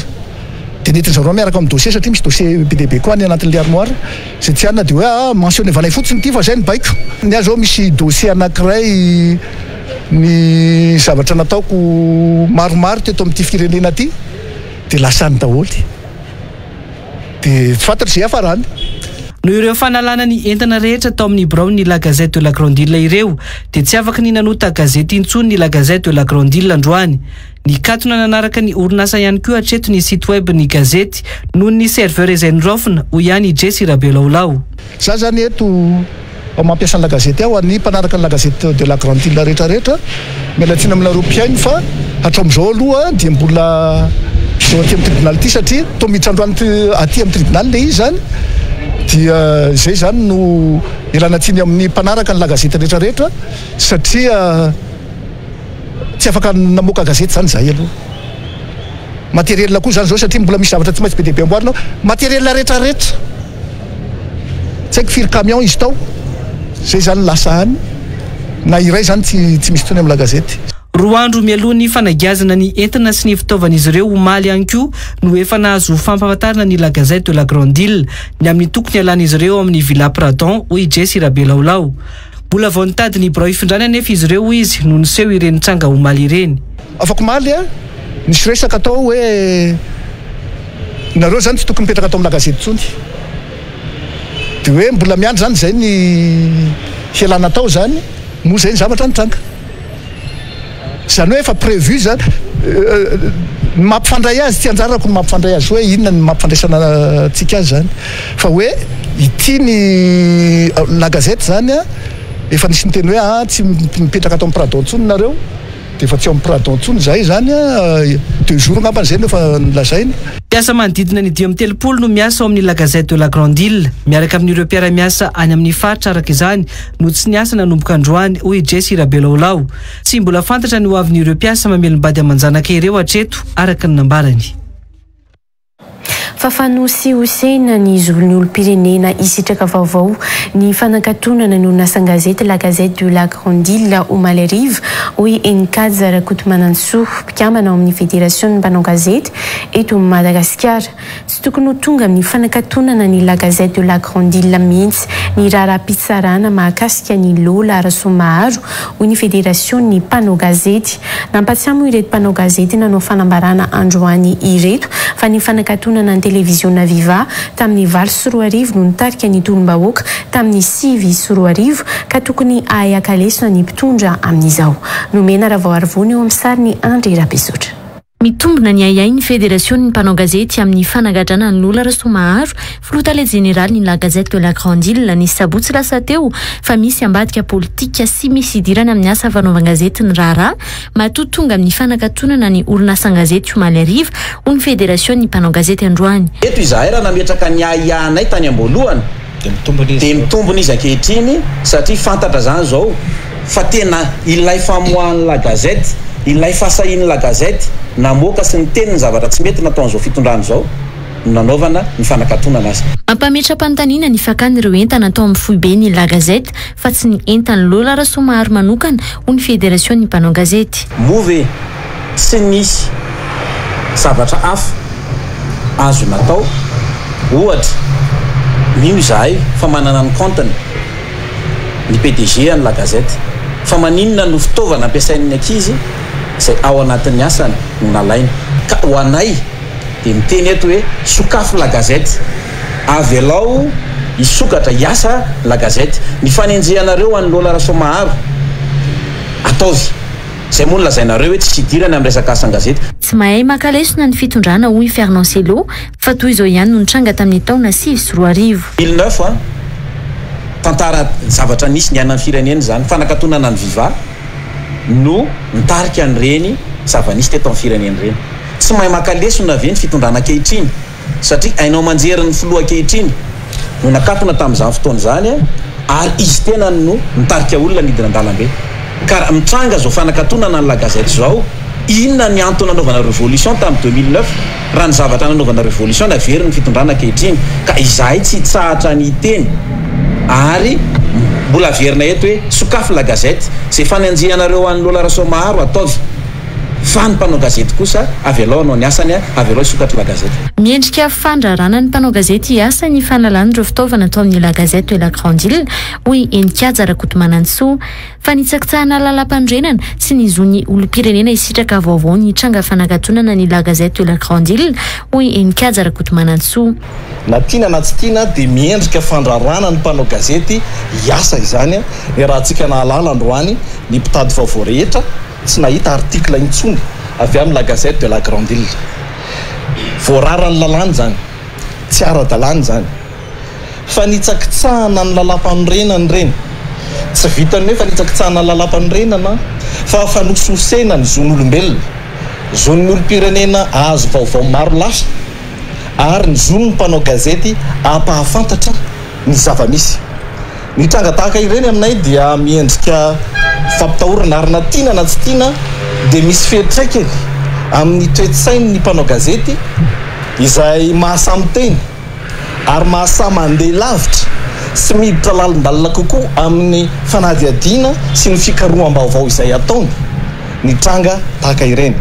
dia nentin'zareo miaraka amin'ny dossier satria misy dossier be deaibe koa ny anatin'le armoire zay tsy anina dia hoe mentionné vanay fotsiny ity fa zay ny baiko ny azy ao misy dossier anankiray ny zavatra nataoko maromaro teto amin'ity firenena ty dia lasany daholy dia tsy fantatra zay afarany. No ireo fanalana ny entana rehetra tao amin'ny Brown ny La Gazette de la Grandille ireo dia tsy afaka ny nanota gazety intsony ny La Gazette de la Grandille androany. Ny katona nanaraka ny orinasa ihany koa hatreto ny site web ny gazety noho ny serveur izay nirofina ho ihany Jesy Rabelaolao. Za zany eto mampiasa ny La Gazette aho ny mpanaraka ny La Gazette de la Grandille rehetrarehetra mialatsina aminareo mpiaino fa hatramin'izao aloha dia mbola zao aty amin'ny tribunal ity satria to miditra androany aty amin'ny tribunal le izy zany dia zay zany no ilanatsiny amin'ny mpanaraka ny La Gazette rehetrarehetra satria tsy afaka namoaka gazety zany zay aloha matériel koa zany zao satria mbola misy zavatra tsy maintsy be deaibe amboarinao matériel rehetrarehetra tsy haiko firy camion izy tao zay zany lasa any na iray zany tsy misy tony amin'ny La Gazette. Roa andro mialoha ny fanagiazana ny entana sy ny fitaovan'izy ireo omaly ihany koa no efa nahazo fampahafantarana ny La Gazette de la Grandille ny amin'ny tokony alan'izy ireo amin'ny Villa Pradon hoy Jesy Rabelaolao. Mbola vao nitady ny birao ifindrana nefa izy ireo izy no niseho ireny tranga omaly ireny. Afaka omaly nisy resaka atao hoe nareo zany tsy tokony mipetraka atao amin'ny La Gazette intsony dia hoe mbola miandry zany zay ny fialana atao zany moa zay ny zavatra ny tranga. Zany hoe efa prévu zany mampifandray azy tsy anjarako ny mampifandray azy hoe inona ny mampifandraisana antsika azy zany fa hoe ity ny La Gazette zany efa nisy miteny hoe tsy mipetraka atao amin'ny Pradon ntsony nareo dia efa tsy ao amin'ny Pradon ntsony zay zany 2 jours ngambany zay no efa nilazaina. Mpiasa manodidina ny 10 no miasa ao amin'ny La Gazette de la Grandille miaraka amin'ireo mpiara-miasa any amin'ny faritra araka izany no tsy niasa nanomboka androany hoy Jesy Rabelaolao. Tsy mbola fantatra ny ho avin'ireo mpiasa mamelombady amanjanaka ireo hatreto araka ny nambarany. Fafanosihosehana ny zon'ny olom-pirenena isitraka vaovao ny fanankatonana ny orinasa gazety La Gazette de la Grandille omaly arivo hoy Enkadza Rakotomanantsoa mpikambana ao amin'ny fédération mpanao gazety eto Madagasikara. Tsy tokony ho tonga amin'ny fanankatonana ny La Gazette de la Grandille mihitsy ny raharaham-pitsarana mahakasika ny lola ara-somaharo hoy ny fédération ny mpanao gazety. Nampatsiamo ireto mpanao gazety nanao fanambarana androany ireto fa ny fanankatonana ny televisiona Viva tamin'ny 20 no nitarika ny tolom-bahoaka tamin'ny 5 ka tokony ahakalesona ny mpitondra amin'izao. Nomena Ravoarivony eo amin'ny sariny André Rabesotra. Mitombona ny ayay ny fédération ny mpanao gazety amin'ny fanagadrana ny lola ara-somaharo filotale général ny La Gazette de la Grandille ny sabotsy lasa teo fa misy ambadika politika sy misy idirana amin'ny asa fanaovan-gazety ny raharaha matoa tonga amin'ny fanakatonana ny orinasa gazety omaly arivo hoy ny fédération ny mpanao gazety androany. Eto izahay raha nametraka ny ayanay tany amboalohany dia mitombona izy ankehitriny satria fantatra zany zao fa tena ilay famoahan'ny La Gazette ilay fasahin'ny La Gazette namoaka sy ny teniny zavatra tsy mety nataon'izao fitondrany zao nanaovana ny fanakatonana azy. Mampametra-panontaniana ny fakany ireo entana atao amin'ny foibe ny La Gazette fa tsy ny entany lola ara-somaharo manokana hoy ny fédération ny mpanao gazety. Move sy nisy zavatra hafa azo natao ohatra mino izahay fa manana ny compteny ny PDG ny La Gazette fa maninona no fitaovana ampiasain'ny ankizy izay ao anatin'ny asany no nalaina ka ho anay dia miteny eto hoe sokafo La Gazette avy alao isokatra iasa la gazette ny fanenjehanareo anylola rasomaharo ataovy zay moa nolazainareo hoe tsy sidirana amin'ny resaka asa gazety tsy mahay makalesona ny fitondrana hoy Fernand Selo fa toy izao ihany no nitranga tamin'ny taona 2009 2009 tantara zavatra nisy ny anany firenena zany fanakatonana ny viva no nitarika an'ireny zava-nisy teto amin'ny firenena ireny tsy mahay makalesona ve ny fitondrana ankehitriny satria ainao manjery ny filoha ankehitriny no nakatona tamin'izany fotoana zany ary izy tena no nitarika olona nidina an-dalambe ka mitranga zao fanakatonana ny la gazette zao inona ny antony nanaovana révolution tamin'ny 2009 raha ny zavatra nanaovana révolution navery ny fitondrana ankehitriny ka izahay tsy tsahatra ny teny ary mbola verina eto hoe sokafy la gazette zay fanenjehanareo an'ny lola rasomaharo ataovy fa ny mpanao gazety kosa avy alao anao ny asany avy alao isokatra la gazety miendrika fandrarana ny mpanao gazety asa ny fanalan'ireo fitaovana atao amin'ny la gazette la grande île hoy Enikajy Rakotomanantsoa fa nitsakitsahana lalam-pandrenana sy nizony olom-pirenena isitraka vaovao nitranga fanakatonana ny la gazette la grande île hoy Enikajy Rakotomanantsoa na tiana na tsy tiana dia miendrika fandrarana ny mpanao gazety iasa izany ny raha antsika nahalala androany ny mpitady vaovao rehetra tsy nahita article intsony avy amin'ny la gazette de la grande île voararany lalàny zany tsy ara-dalàny zany fa nitsakitsahana ny lalam-panorenany reny tsy vitany hoe fa nitsakitsahana ny lalam-panorenana fa fanososena ny zon'olombelona zon'ny olo-pirenena azo vaovao maro lasa ary ny zon'ny mpanao gazety ampahafantatra ny zava-misy ny tranga tahaka ireny aminay dia miendrika fampitahorana ary na tiana na tsy tiana dia misy fehitraikany amin'ny toetsainy ny mpanao gazety izay mahasamy teny ary mahasamy mandeha lavitra sy miditra lalindalina kokoa amin'ny fanadihadiana sy ny fikaroham-baovao izay ataony ny tranga tahaka ireny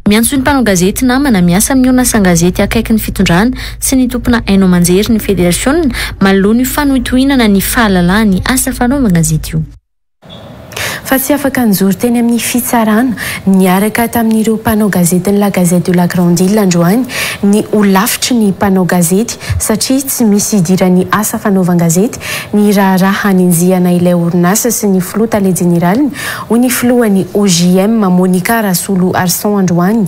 miantso ny mpanao gazety namana miasa amin'ny onasa gazety akaiky ny fitondrana sy ny tompona haino manjery ny fédération manoloa ny fanohitohinana ny fahalalany asa fanaovana gazety io fa tsy afaka nizory teny amin'ny fitsarana niaraka tamin'ireo mpanao gazety ny la gazette de la grande île androany ny olavitry ny mpanao gazety satria tsy misy idirany asa fanaovan-gazety ny raharaha hanenjehana ilay orinasa sy ny flotale générale hoy ny filohany OJM Monica Rasolo Arson androany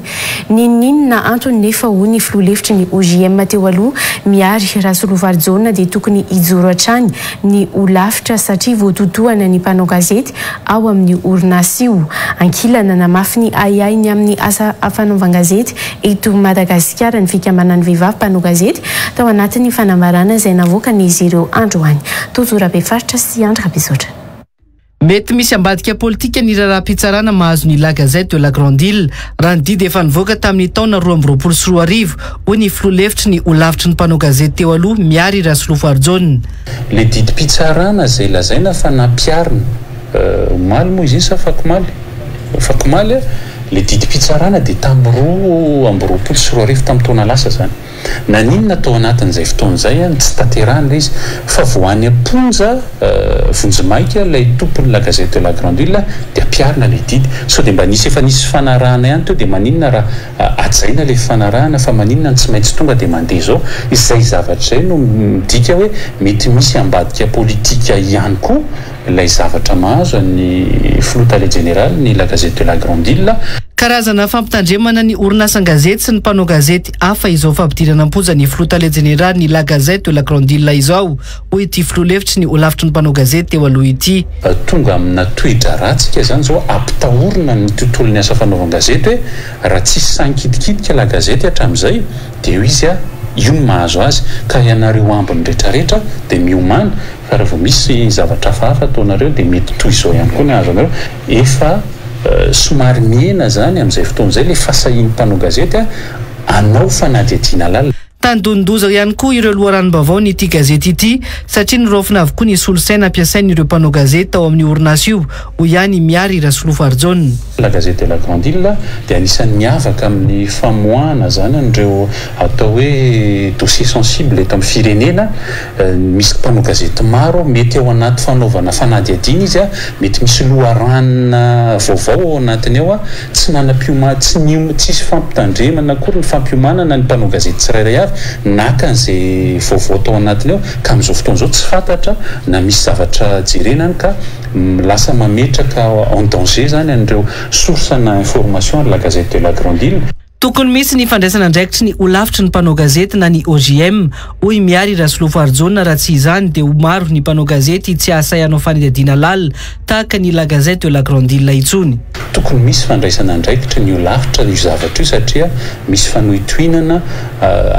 ninninona antony nefa hoy ny filoha-lefitry ny OJM teo aloha miary Rasolo Varjona dia tokony hijoro hatrany ny olavitra satria voatotohana ny mpanao gazety ao amin'ny orinasa io ankilana namafy ny aiainy amin'ny asa fanaovan-gazety eto Madagasikara ny fikambanany vehivavy mpanao gazety tao anatin'ny fanambarana izay navoakany izy ireo androany tozorabefaritra sy andra bisotra mety misy ambadika politika ny raharaham-pitsarana mahazo ny la gazette de la grande île raha ny didy efa nivoaka tamin'ny taona 2024 hoy ny filoha-lefitry ny olavitry ny mpanao gazety teo aloha miary Rasolo Varjona le didim-pitsarana zay lazaina fa nampiarina omaly moa izy iny sa fakomaly le didim-pitsarana dia tamin'ny roapolo sy roa arivo tamin'ny taona lasa zany naninona tao anatin'izay fotoana izay tsy tanterahana izy fa voany amponja vonjimaika ilay tompony la gazette de la grande île dia ampiarina le didy sao dia mba nisy efa nisy fanarahana ihany teo dia maninona raha ajaina le fanarahana fa maninona ny tsy maintsy tonga dia mandeha zao izay zavatra izay no midika hoe mety misy ambadika politika ihany koa ilay zavatra mahazo ny flotale générale ny la gazette de la grande île karazana fampitandremana ny orinasa gazety sy ny mpanao gazety hafa izao fampidirana ampoza ny flotale générale ny la gazette de la grande île izao hoy ity filoha-lefitry ny olavitry ny mpanao gazety teo aloha ity tonga amina toedra ratsika zany zao ampitahorina ny tontolon'ny asa fanaovan-gazety hoe raha tsisy sankidikitika la gazety hatramin'izay dia io izy io ny mahazo azy ka ianareo ambiny rehetrarehetra dia miomana fa raha vao misy zavatra hafahafa ataonareo dia mety toy izao ihany koa ny azo anareo efa somary miena zany amin'izay fotoana izay le fasahiany mpanao gazety anao fanadihadiana lalina tandondoza ihany koa ireo loharanom-baovao nyity gazety ity satria nirofina avokoa ny solosaina ampiasain'ireo mpanao gazety tao amin'ny orinasa io ho ihany miary Rasolo Varjona la gazette de la grande île dia anisan'ny miavaka amin'ny famoahana zany an'ireo atao hoe dossier sensible eto amin'ny firenena misy mpanao gazety maro mety ao anaty fanaovana fanadihadiana izy mety misy loharanona vaovao ao anatiny ao tsy nanam-piomana tsisy fampitandremana akory ny fampiomanana ny mpanao gazety tsirairay avy naka an'izay vaovao tao anatiny ao ka amin'izao fotoana izao tsy fantatra na misy zavatra jerenany ka lasa mametraka en danger zany an'ireo source na information la Gazette de la Grande Île. Tokony misy ny fandraisana andraikitry ny olavitry ny mpanao gazety na ny OGM hoy miary Rasolofo Arjona raha tsy izany dia ho maro ny mpanao gazety tsy asay hanao fanadihadiana lalina tahaka ny la Gazette de la Grande Île intsony. Tokony misy fandraisana andraikitra ny olavitra io zavatra io satria misy fanohitohinana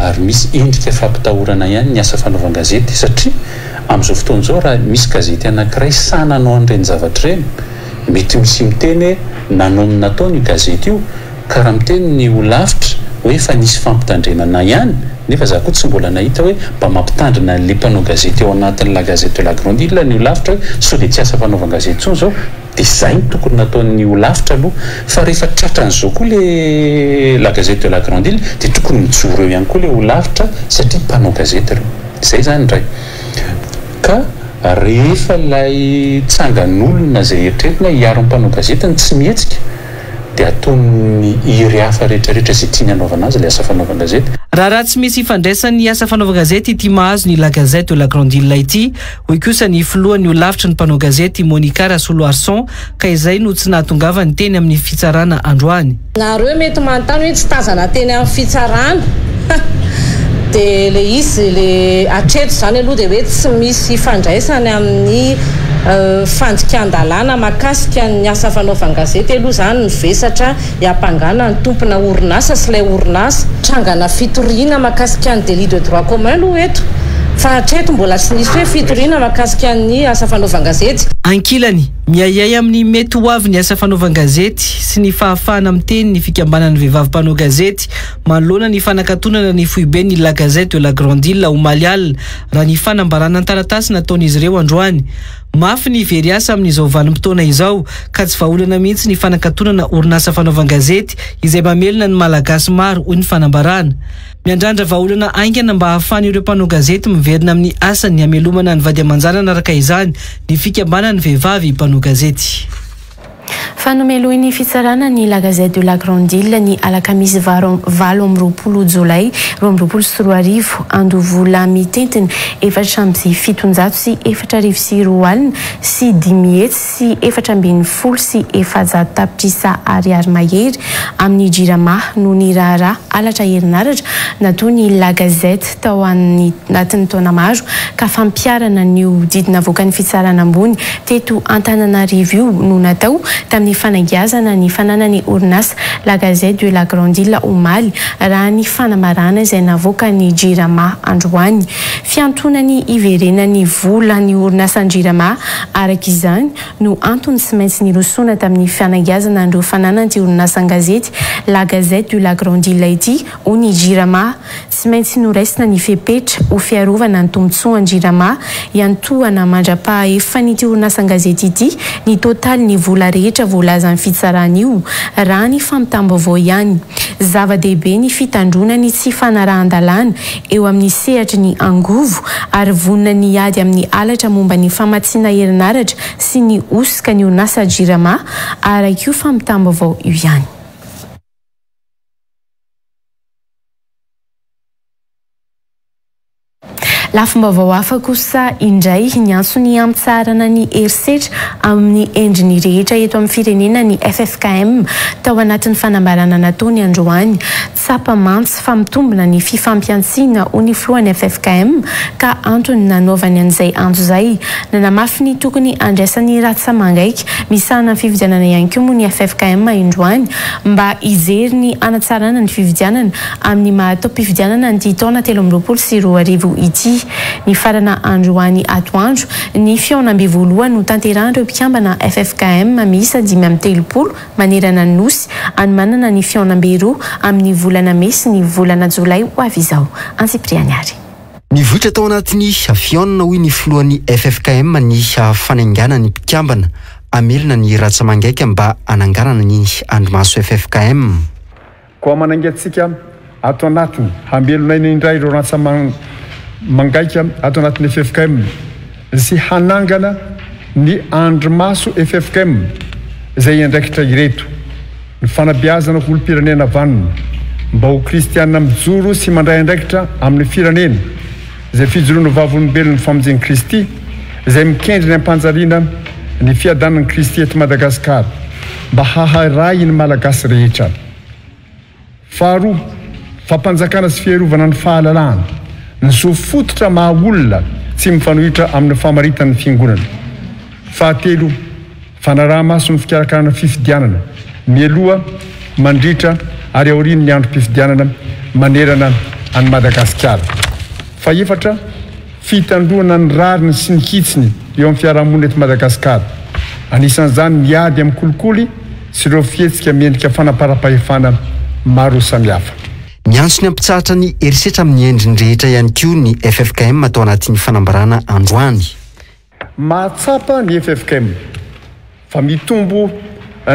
ary misy endrika fampitahorana ihany ny asa fanaovan-gazety satria amin'izao fotoana izao raha misy gazety anankiray sananao an'ireny zavatra ireny mety misy miteny nanao ny nataony gazety io ka raha miteny ny olavitra hoe efa nisy fampitandrenana ihany nefa za koa tsy mbola nahita hoe mba mampitandrina le mpanao gazety ao anatin'ny la Gazette de la Grande Île ny olavitra hoe sao dia tsy asa fanaovan-gazety intsony izao dia izay tokony nataon'ny olavitra aloha fa rehefa tratran'izao koa le la Gazette de la Grande Île dia tokony mijoro eo ihany koa le olavitra satria mpanao gazety ireo izay zany indray ka rehefa ilay tsangan'olona izay eritreretina hiaro ny mpanao gazetiny tsy mihetsika dia ataony iry hafa rehetrarehetra izay tiany anaovana azy ilay asa fanaovan-gazety. Raha tsy misy ifandraisan'ny asa fanaovan-gazety ity mahazo ny la Gazette de la Grande Île ity hoy kosa ny filohan'ny olavitra ny mpanao gazety Monica Rasolo Arson ka izay no tsy nahatongava ny teny amin'ny fitsarana androany. Nareo mety manontany hoe tsy tazana teny amin'ny fitsarana dia le izy le atreto zany aloha dia hoe tsy misy ifandraisany amin'ny fanjikan-dalàna makasika ny asa fanaovan-gazety aloha zany nivesatra hiampangana ny tompona orinasa sy ilay orinasa trangana fitoriana makasika ny délit de droit commun aloha eto fa hatreto mbola tsy nisy hoe fitoriana makasika ny asa fanaovan-gazety. Ankilany miayay amin'ny mety ho avy ny asa fanaovan-gazety sy ny fahafahana miteny ny fikambanan'ny vehivavy mpanao gazety manoloana ny fanakatonana ny foibe ny la Gazette de la Grande Île omaly alina raha ny fanambarana ny taratasy nataon'izy ireo androany. Mafy ny very asa amin'izao vanim-potoana izao ka tsy vahaolana mihitsy ny fanakatonana orinasa fanaovan-gazety izay mamelona ny malagasy maro hoy ny fanambarana. Miandrandra vahaolana aingana mba hahafahany ireo mpanao gazety miverina amin'ny asany hamelomana ny vady aman-janany araka izany ny fikambanan'ny vehivavy mpanao gazety. Fanomeloiny fitsarana ny la Gazette de la Grande Île ny alakamisy 20 jolay 2024 andovola mitentina 4,700 sy 4,400 alina sy 10 hetsy sy 4,10 sy 400 tapitrisa ariary mahery amin'ny jirama no ny raharaha alatra herinaratra nataony la Gazette tao anatin'ny taona maro ka fampiarana ny didina avoakan'ny fitsarana ambony teto Antananarivo no natao tamin'ny fanagiazana ny fananany orinasa la Gazette de la Grande Île omaly raha ny fanamarana izay navoaka ny jirama androany. Fiantonany iverenany vola ny orinasa andrirama araka izany no antony tsy maintsy nirosona tamin'ny fanagiazana andreo fananany ty orinasa an-gazety la Gazette de la Grande Île ity ho ny jirama tsy maintsy noraisina ny fepetra ho fiarovana ny tombotsoa an-jirama iantohana mandra-pahaefa ty orinasa an-gazety ity ny totaly ny vola rehetra voalazan'ny fitsarana io raha ny fampitam-baovao ihany. Zava-dehibe ny fitandronany tsy fanarahan-dalàna eo amin'ny sehatra ny angovo ary vonona ny ady amin'ny alatra momba ny famatsiana herinaratra sy ny osika ny orinasa jirama araka io fampitam-baovao io ihany. Lafim-baovao hafa kosa indray ny antsony ampitsarana ny herisetra amin'ny endriny rehetra eto amin'ny firenena ny FFKM tao anatin'ny fanambarana nataony androany tsapa-mantsy famitombona ny fifampiantsiana ho ny filohan'ny FFKM ka antony nanaovany an'izay antso izay nanamafy ny tokony andraisan'ny ratsamangaika misahana ny fividianana ihany koa moa ny FFKM indroany mba hijery ny anatsarana ny fividianana amin'ny mahatao mpividianana ny taona 2024 ity. Ny farana androany atoandro ny fiaonambe voalohany no tanterahireo mpikambana FFKM miisa 5 manerana ny nosy anomanana ny fiaonambe roa amin'ny volana May sy ny volana Jolay ho avy izao. Antsiprianiary. Nivoatra tao anatin'ny fiaonana hoy ny filohan'ny FFKM ny fanaingana ny mpikambana amelona ny ratsamangaika mba ananganana ny andromaso FFKM. Koa manangatsika ato anatiny hamelona indray ireo ratsamangaika ato anatin'ny FFKM sy hanangana ny andromaso FFKM izay andraikitra ireto ny fanabeazana olom-pirenena vanina mba ho kristianina mijoro sy mandray andraikitra amin'ny firenena izay fijoroana vavolombelon'ny famonjeny Kristy izay mikendry ny ampanjariana ny fiadanan'i Kristy eto Madagasikara mba haharay ny malagasy rehetra. Faharoa, fampanjakana sy fiarovana ny fahalalahana ny sofototra mahaolona tsy mifanohitra amin'ny famaritan'ny fiangonana. Fahatelo, fanaraha-maso ny fikarakarana fifidianana mieloha mandritra ary aorian'ny andro mpifidianana manerana any Madagasikara. Faefatra, fitandroana ny rariny sy ny kitsiny eo amin'ny fiarahamonina eto Madagasikara. Anisan'izany miady amin'ny kolikoly sy ireo fihetsika miendrika fanaparam-pahefana maro samihafa. Miantso ny ampitsahatra ny herisetra amin'ny endriny rehetra ihany koa ny FFKM atao anatin'ny fanambarana androany. Mahatsapa ny FFKM fa mitombo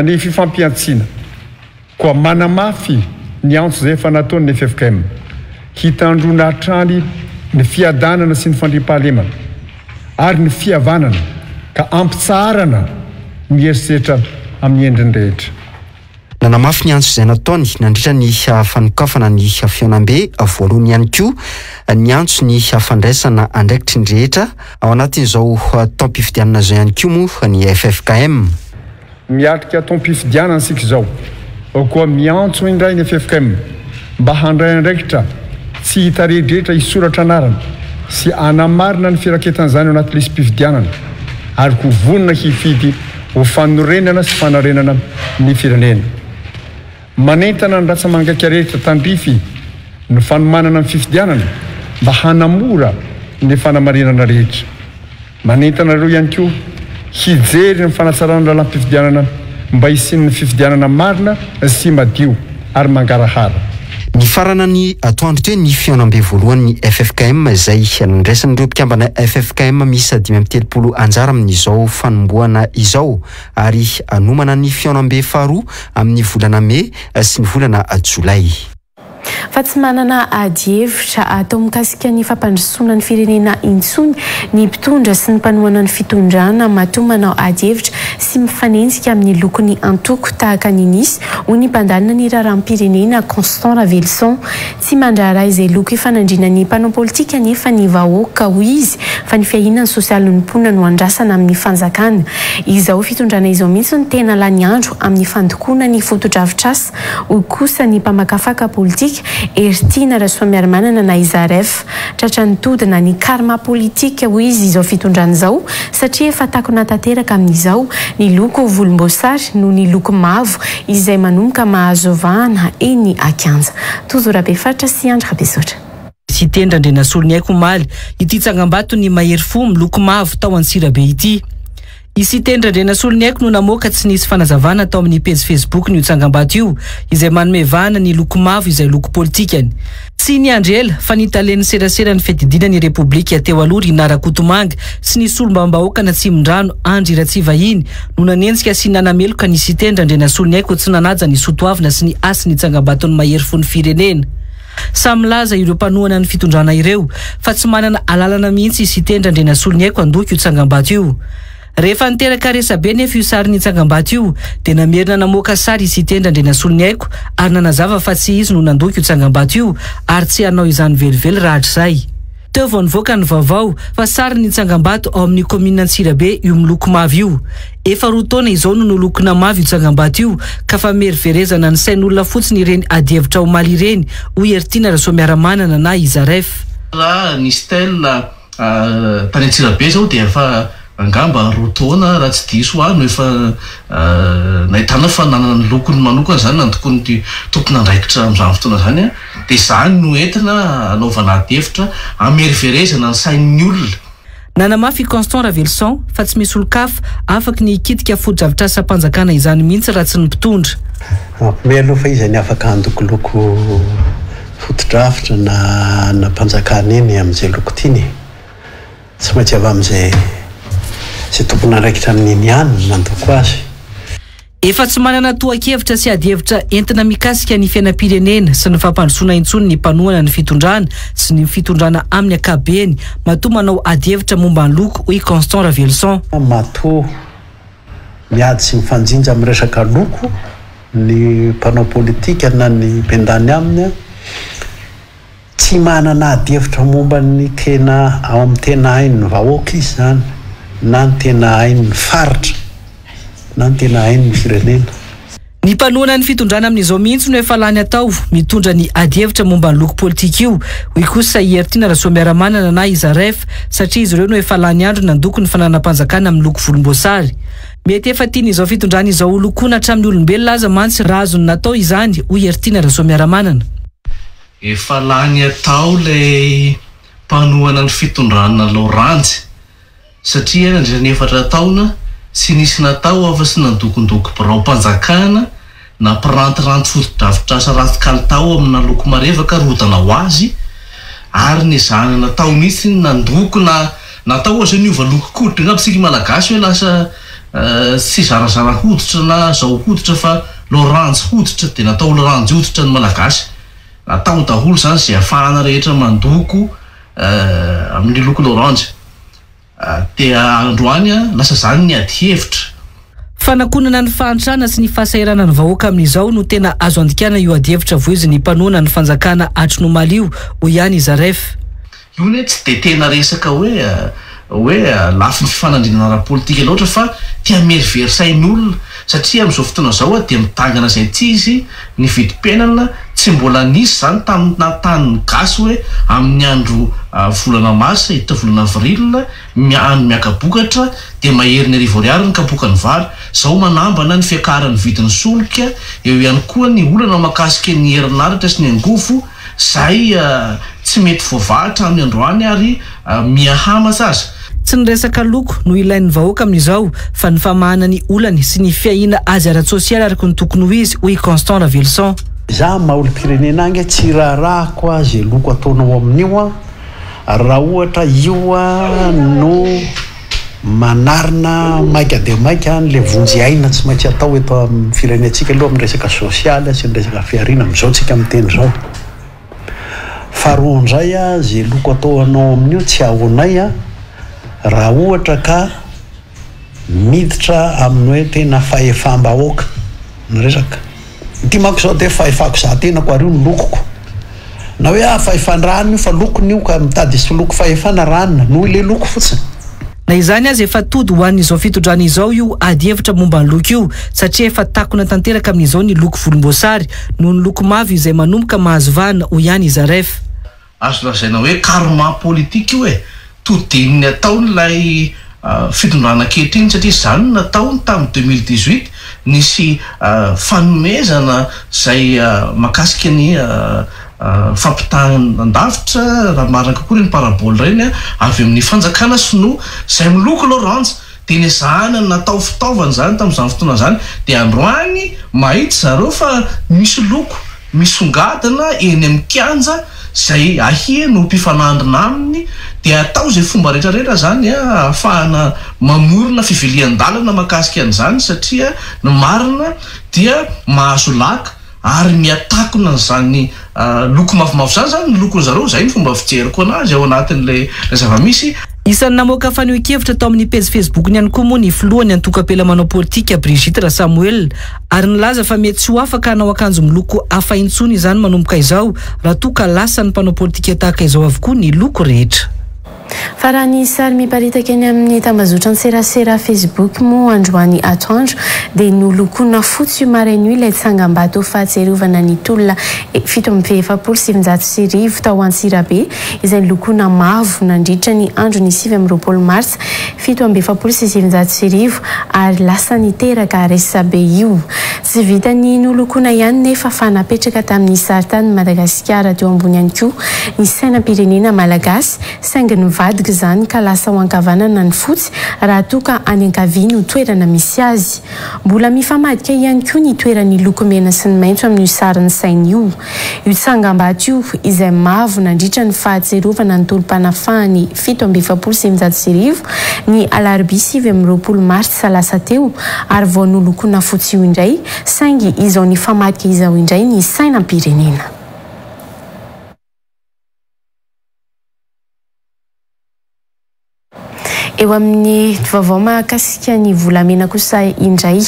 ny fifampiantsiana koa manamafy ny antso izay efa nataon'ny FFKM hitandrona hatrany ny fiadanana sy ny fandriam-pahalemana ary ny fihavanana ka ampitsarana ny herisetra amin'ny endriny rehetra. Nanamafy ny antso izay nataony nandritra ny fanokafana ny fiaonam-be voalohany ihany koa ny antso ny fandraisana andraikitry ny rehetra ao anatin'izao taom-pifidianana izao ihany koa moa ny FFKM. Miatrika taom-pifidianana isika izao koa miantso indray ny FFKM mba handray andraikitra tsy hitaredrehetra hisoratra anarana sy anamarina ny firaketan'izany ao anaty lisam-pifidianana ary ho vonona hifidy ho fanorenana sy fanarenana ny firenena. Manentana ny ratsamangaiky rehetra tandrify ny fanomanana ny fifidianana mba hanamora ny fanamarinana rehetra. Manentana ireo ihany koa hijery ny fanatsarana lalam-pifidianana mba hisin'ny fifidianana marina sy madio ary mangarahara. Ny farana ny atoandro teo ny fiaonam-be voalohany FFKM izay nandraisan'ireo mpikambana FFKM misy 530 anjara amin'izao fanomboana izao ary anomana ny fiaonam-be faharoa amin'ny volana May sy ny volana Jolay. Fa tsy manana adievitra atao mikasika ny fampandrosoana ny firenena intsony ny mpitondra sy ny mpanohana ny fitondrana matoa manao adievitra sy mifanenjika amin'ny lokony antoko tahaka ny nisy ho ny mpandalina ny raharam-pirenena Constant Ravelson tsy mandrara izay loko ifanandrina ny mpanao politika nefa ny vahoaka ho izy fa ny fiahinany sosialy ny mponina no andrasana amin'ny fanjakana. Izao fitondrana izao mihitsy ny tena lany andro amin'ny fandokoana ny foto-drafitrasa ho kosa ny mpamakafaka politika Ertina Rasoamiarmanana na Izaref tratra nitodina ny karma politika ho izy izao fitondrana izao satria efa takona tanteraka amin'izao ny loko volomboasary no ny loko mavo izay manomboka mahazo vahana eny Akanja. Tozora-be faritra sy Andra Besotra. Sy tendra ndrena solony haiko maly ity tsangambato ny mahery fo miloko mavo tao Antsirabe ity. Isi tendra ndrena solony haiko no namoaka tsy nisy fanazavana tao amin'ny page Facebook ny tsangambato io izay manome vahana ny loko mavo izay loko politikany. Tsy ny andrela fa nitaleny serasera ny fetidina ny Republika teo aloha Rinara-Kotomanga sy ny solombavam-bahoaka na Tsimondrano Andry Ratsivahiny no nanenjika sy nanameloka ny isi tendra ndrena solony haiko tsy nanaja ny sotoavina sy ny asy ny tsangambaton'ny mahery fo ny firenena. Samy laza ireo mpanohana ny fitondrana ireo fa tsy manana alalana mihitsy isi tendra ndrena solony haiko andoky io tsangambato io. Rehefa niteraka resabe nefa io sary ny tsangambato io dia namerina namoaka sary isi tendra ndrena solony haiko ary nanazava fa tsy izy no nandoky io tsangambato io ary tsy hanao izany velively raha hatr'izay. Teo vao nivoaka ny vaovao fa sary ny tsangambato ao amin'ny komina Antsirabe io miloko mavo io. Efa roa taona izao no nolokona mavo io tsangambato io ka fa meriverezana ny sain'olona fotsiny ireny adievitra omaly ireny hoy Ertina Rasoamiaramanana na Izaref. Raha ny style tany Antsirabe zao dia efa angamba roa taona raha tsy diso no efa nahitana fa nanana ny lokony manokana zany nandokony tompona andraikitra amin'izany fotoana zany dia izany no entina anaovana adievitra hameriverezana ny sain'ny olona. Nanamafy Constant Ravelson fa tsy misy olo-kafa afaka ny hikitika foto-drafitrasa mpanjakana izany mihitsy raha tsy ny mpitondra. Mampimehy aloha fa izy any afaka handokoloko foto-drafitra na mpanjakana iny amin'izay loko tiany tsy maintsy avy amin'izay sy tompona andraikitra amin'iny ihany nandoko azy. Efa tsy manana toa-kevitra sy adievitra entina mikasika ny fiainam-pirenena sy ny fampandrosoana intsony ny mpanohana ny fitondrana sy ny fitondrana amin'ny akabeny matoa manao adievitra momba ny loko hoy Constant Ravelson. Matoa miady sy mifanjinja amin'ny resaka loko ny mpanao politika na ny mpendany aminy tsy manana adihevitra momba ny tena ao amin'ny tena hain'ny vahoaka izy zany na ny tena hain'ny faritra na ny tena hain'ny firenena. Ny mpanoana ny fitondrana amin'izao mihitsy no efa lany atao mitondra ny adihevitra momba ny loko politika io hoy kosa Ertina Rasoamiaramanana na Izaref satria izy ireo no efa lany andro nandoko ny fananam-panjakana amin'ny loko volomboasary. Mety efa tiany izao fitondrana izao olokoana hatramin'ny olombelona aza mantsy raha azony natao izany hoy Ertina Rasoamiaramanana. Efa lany atao le mpanoana ny fitondrana Loranjy satria nandriny efatra taona tsy nisy natao afa-sy nandokondoko birao-mpanjakana na mpirantiranty foto-drafitrasa raty kalitao amina loko marevaka rodana ho azy ary ny zana natao mihitsy nandoko na natao aza niova loko koditra ngabysika malagasy hoe lasa tsy zarazara hoditra na zao hoditra fa Loranjy hoditra dia natao Loranjy hoditra ny malagasy natao daholo zany zay afahana rehetra mandoko amin'ny loko Loranjy. Dia androany lasa zany ny adihevitra. Fanakonana ny fahantrana sy ny fahasairana ny vahoaka amin'izao no tena azo andikana io adihevitra voizy ny mpanoana ny fanjakana Atrinomalio hoy ihany Izaref. Io ne tsy dia tena resaka hoe lafy ny fifanandrinana ara-politika loatra fa tia meriversain'olona satria amin'izao fotoana zao dia mitangana izay tsy izy ny vidim-piainana tsy mbola nisy zany tamin'ny tany gasy hoe amin'ny andro volana marsa hiditra volana avril miakabokatra dia mahery ny arivo ariary ny kabokany vary zao manambana ny fiakaran'ny vidin'ny solika eo ihany koa ny olana makasika ny herinaratra sy ny angofo zay tsy mety voavahatra amin'ny androany ary miahama aza. Tsy ny resaka loko no ilain'ny vahoaka amin'izao fa ny famahana ny olany sy ny fiahina azy ara-tsosialy araka ny tokony ho izy hoy Constant Ravelson. Za maolo-pirenena ange tsy raharahako azy loko ataonao amin'io raha ohatra io no manarina maika dia maika le vonjy aina tsy maintsy atao eto amin'ny firenentsika aloha amin'ny resaka sosialy sy ny resaka fiarina amin'izao tsika miteny zao. Faharoa indray zay loko ataonao amin'io tsy ahonay raha ohatra ka miditra amin'ny hoe tena fahefam-bahoaka ny resaka ty manko zao dia fahefako za tenako ary io ny lokoko na hoe fahefandrano io fa lokony io ka mitady sy loko fahefana ranona noho ile loko fotsiny. Na izany azy efa tody ho an'izao fitondrana izao io adihevitra momba ny loko io satria efa takona tanteraka amin'izao ny loko volomboasary noho ny loko mavo izay manomboka mahazo vahana hoy ihany Izaref. Azo lazaina hoe karma politika io todininy ataon'ilay fitondrana ankehitriny satria zany nataony tamin'ny 2018 nisy fanomezana zay makasika ny fampitahana an-davitra raha marina kokoa ny paraboly reny avy amin'ny fanjakana sinoa zay miloko Loranjy dia ny zahana natao fitaovana zany tamin'izany fotoana zany dia androany mahita zareo fa misy loko misongadana eny amin'ny kianja zay ahia no mpifanandrina aminy dia atao zay fomba rehetrarehetra zany ahafahana mamorona fivilian-dalana makasika an'izany satria ny marina dia mahazo laka ary miatakona zany loko mafimafy zany ny lokony zareo zay ny fomba fijeriko anazy ao anatin'le zava-misy. Isan'ny namoaka fanehoan-kevitra tao amin'ny page Facebook-ny ihany koa moa ny filohany antokapela manao politika Brigitte Rasamuel ary nilaza fa mety tsy ho afaka hanao akanjo miloko hafa intsony izany manomboka izao raha toa ka lasa ny mpanao politika tahaka izao avokoa ny loko rehetra. Fa raha ny sary miparitaka eny amin'ny tambazotra ny serasera Facebook moa androany atoandro dia nolokona fotsy io maraina io ilay tsangam-bato fahatserovana ny tolona 770 tao Antsirabe izay nolokona mavo nandritra ny andro ny 9 mars 770 ary lasa niteraka Resabe io. Tsy vitany nolokona ihany nefa fa napetraka tamin'ny saritany Madagasikara teo ambony ihany koa ny sainam-pirenena malagasy saingy nivadika zany ka lasa ho ankavanana ny fotsy raha toka any ankavia no toerana misy azy. Mbola mifamadika ihany koa ny toeran'ny lokomena sy ny maitso amin'ny sarin'ny saina io. Io tsangam-bato io izay mavo nandritra ny fahatserovana ny tolom-panafahany 770 ny alarobia 20 mars lasa teo ary vao nolokona fotsy io indray saingy izao ny famadika izao indray ny sainam-pirenena. eo amin'ny vaovao mahakasika ny volamena kosa indray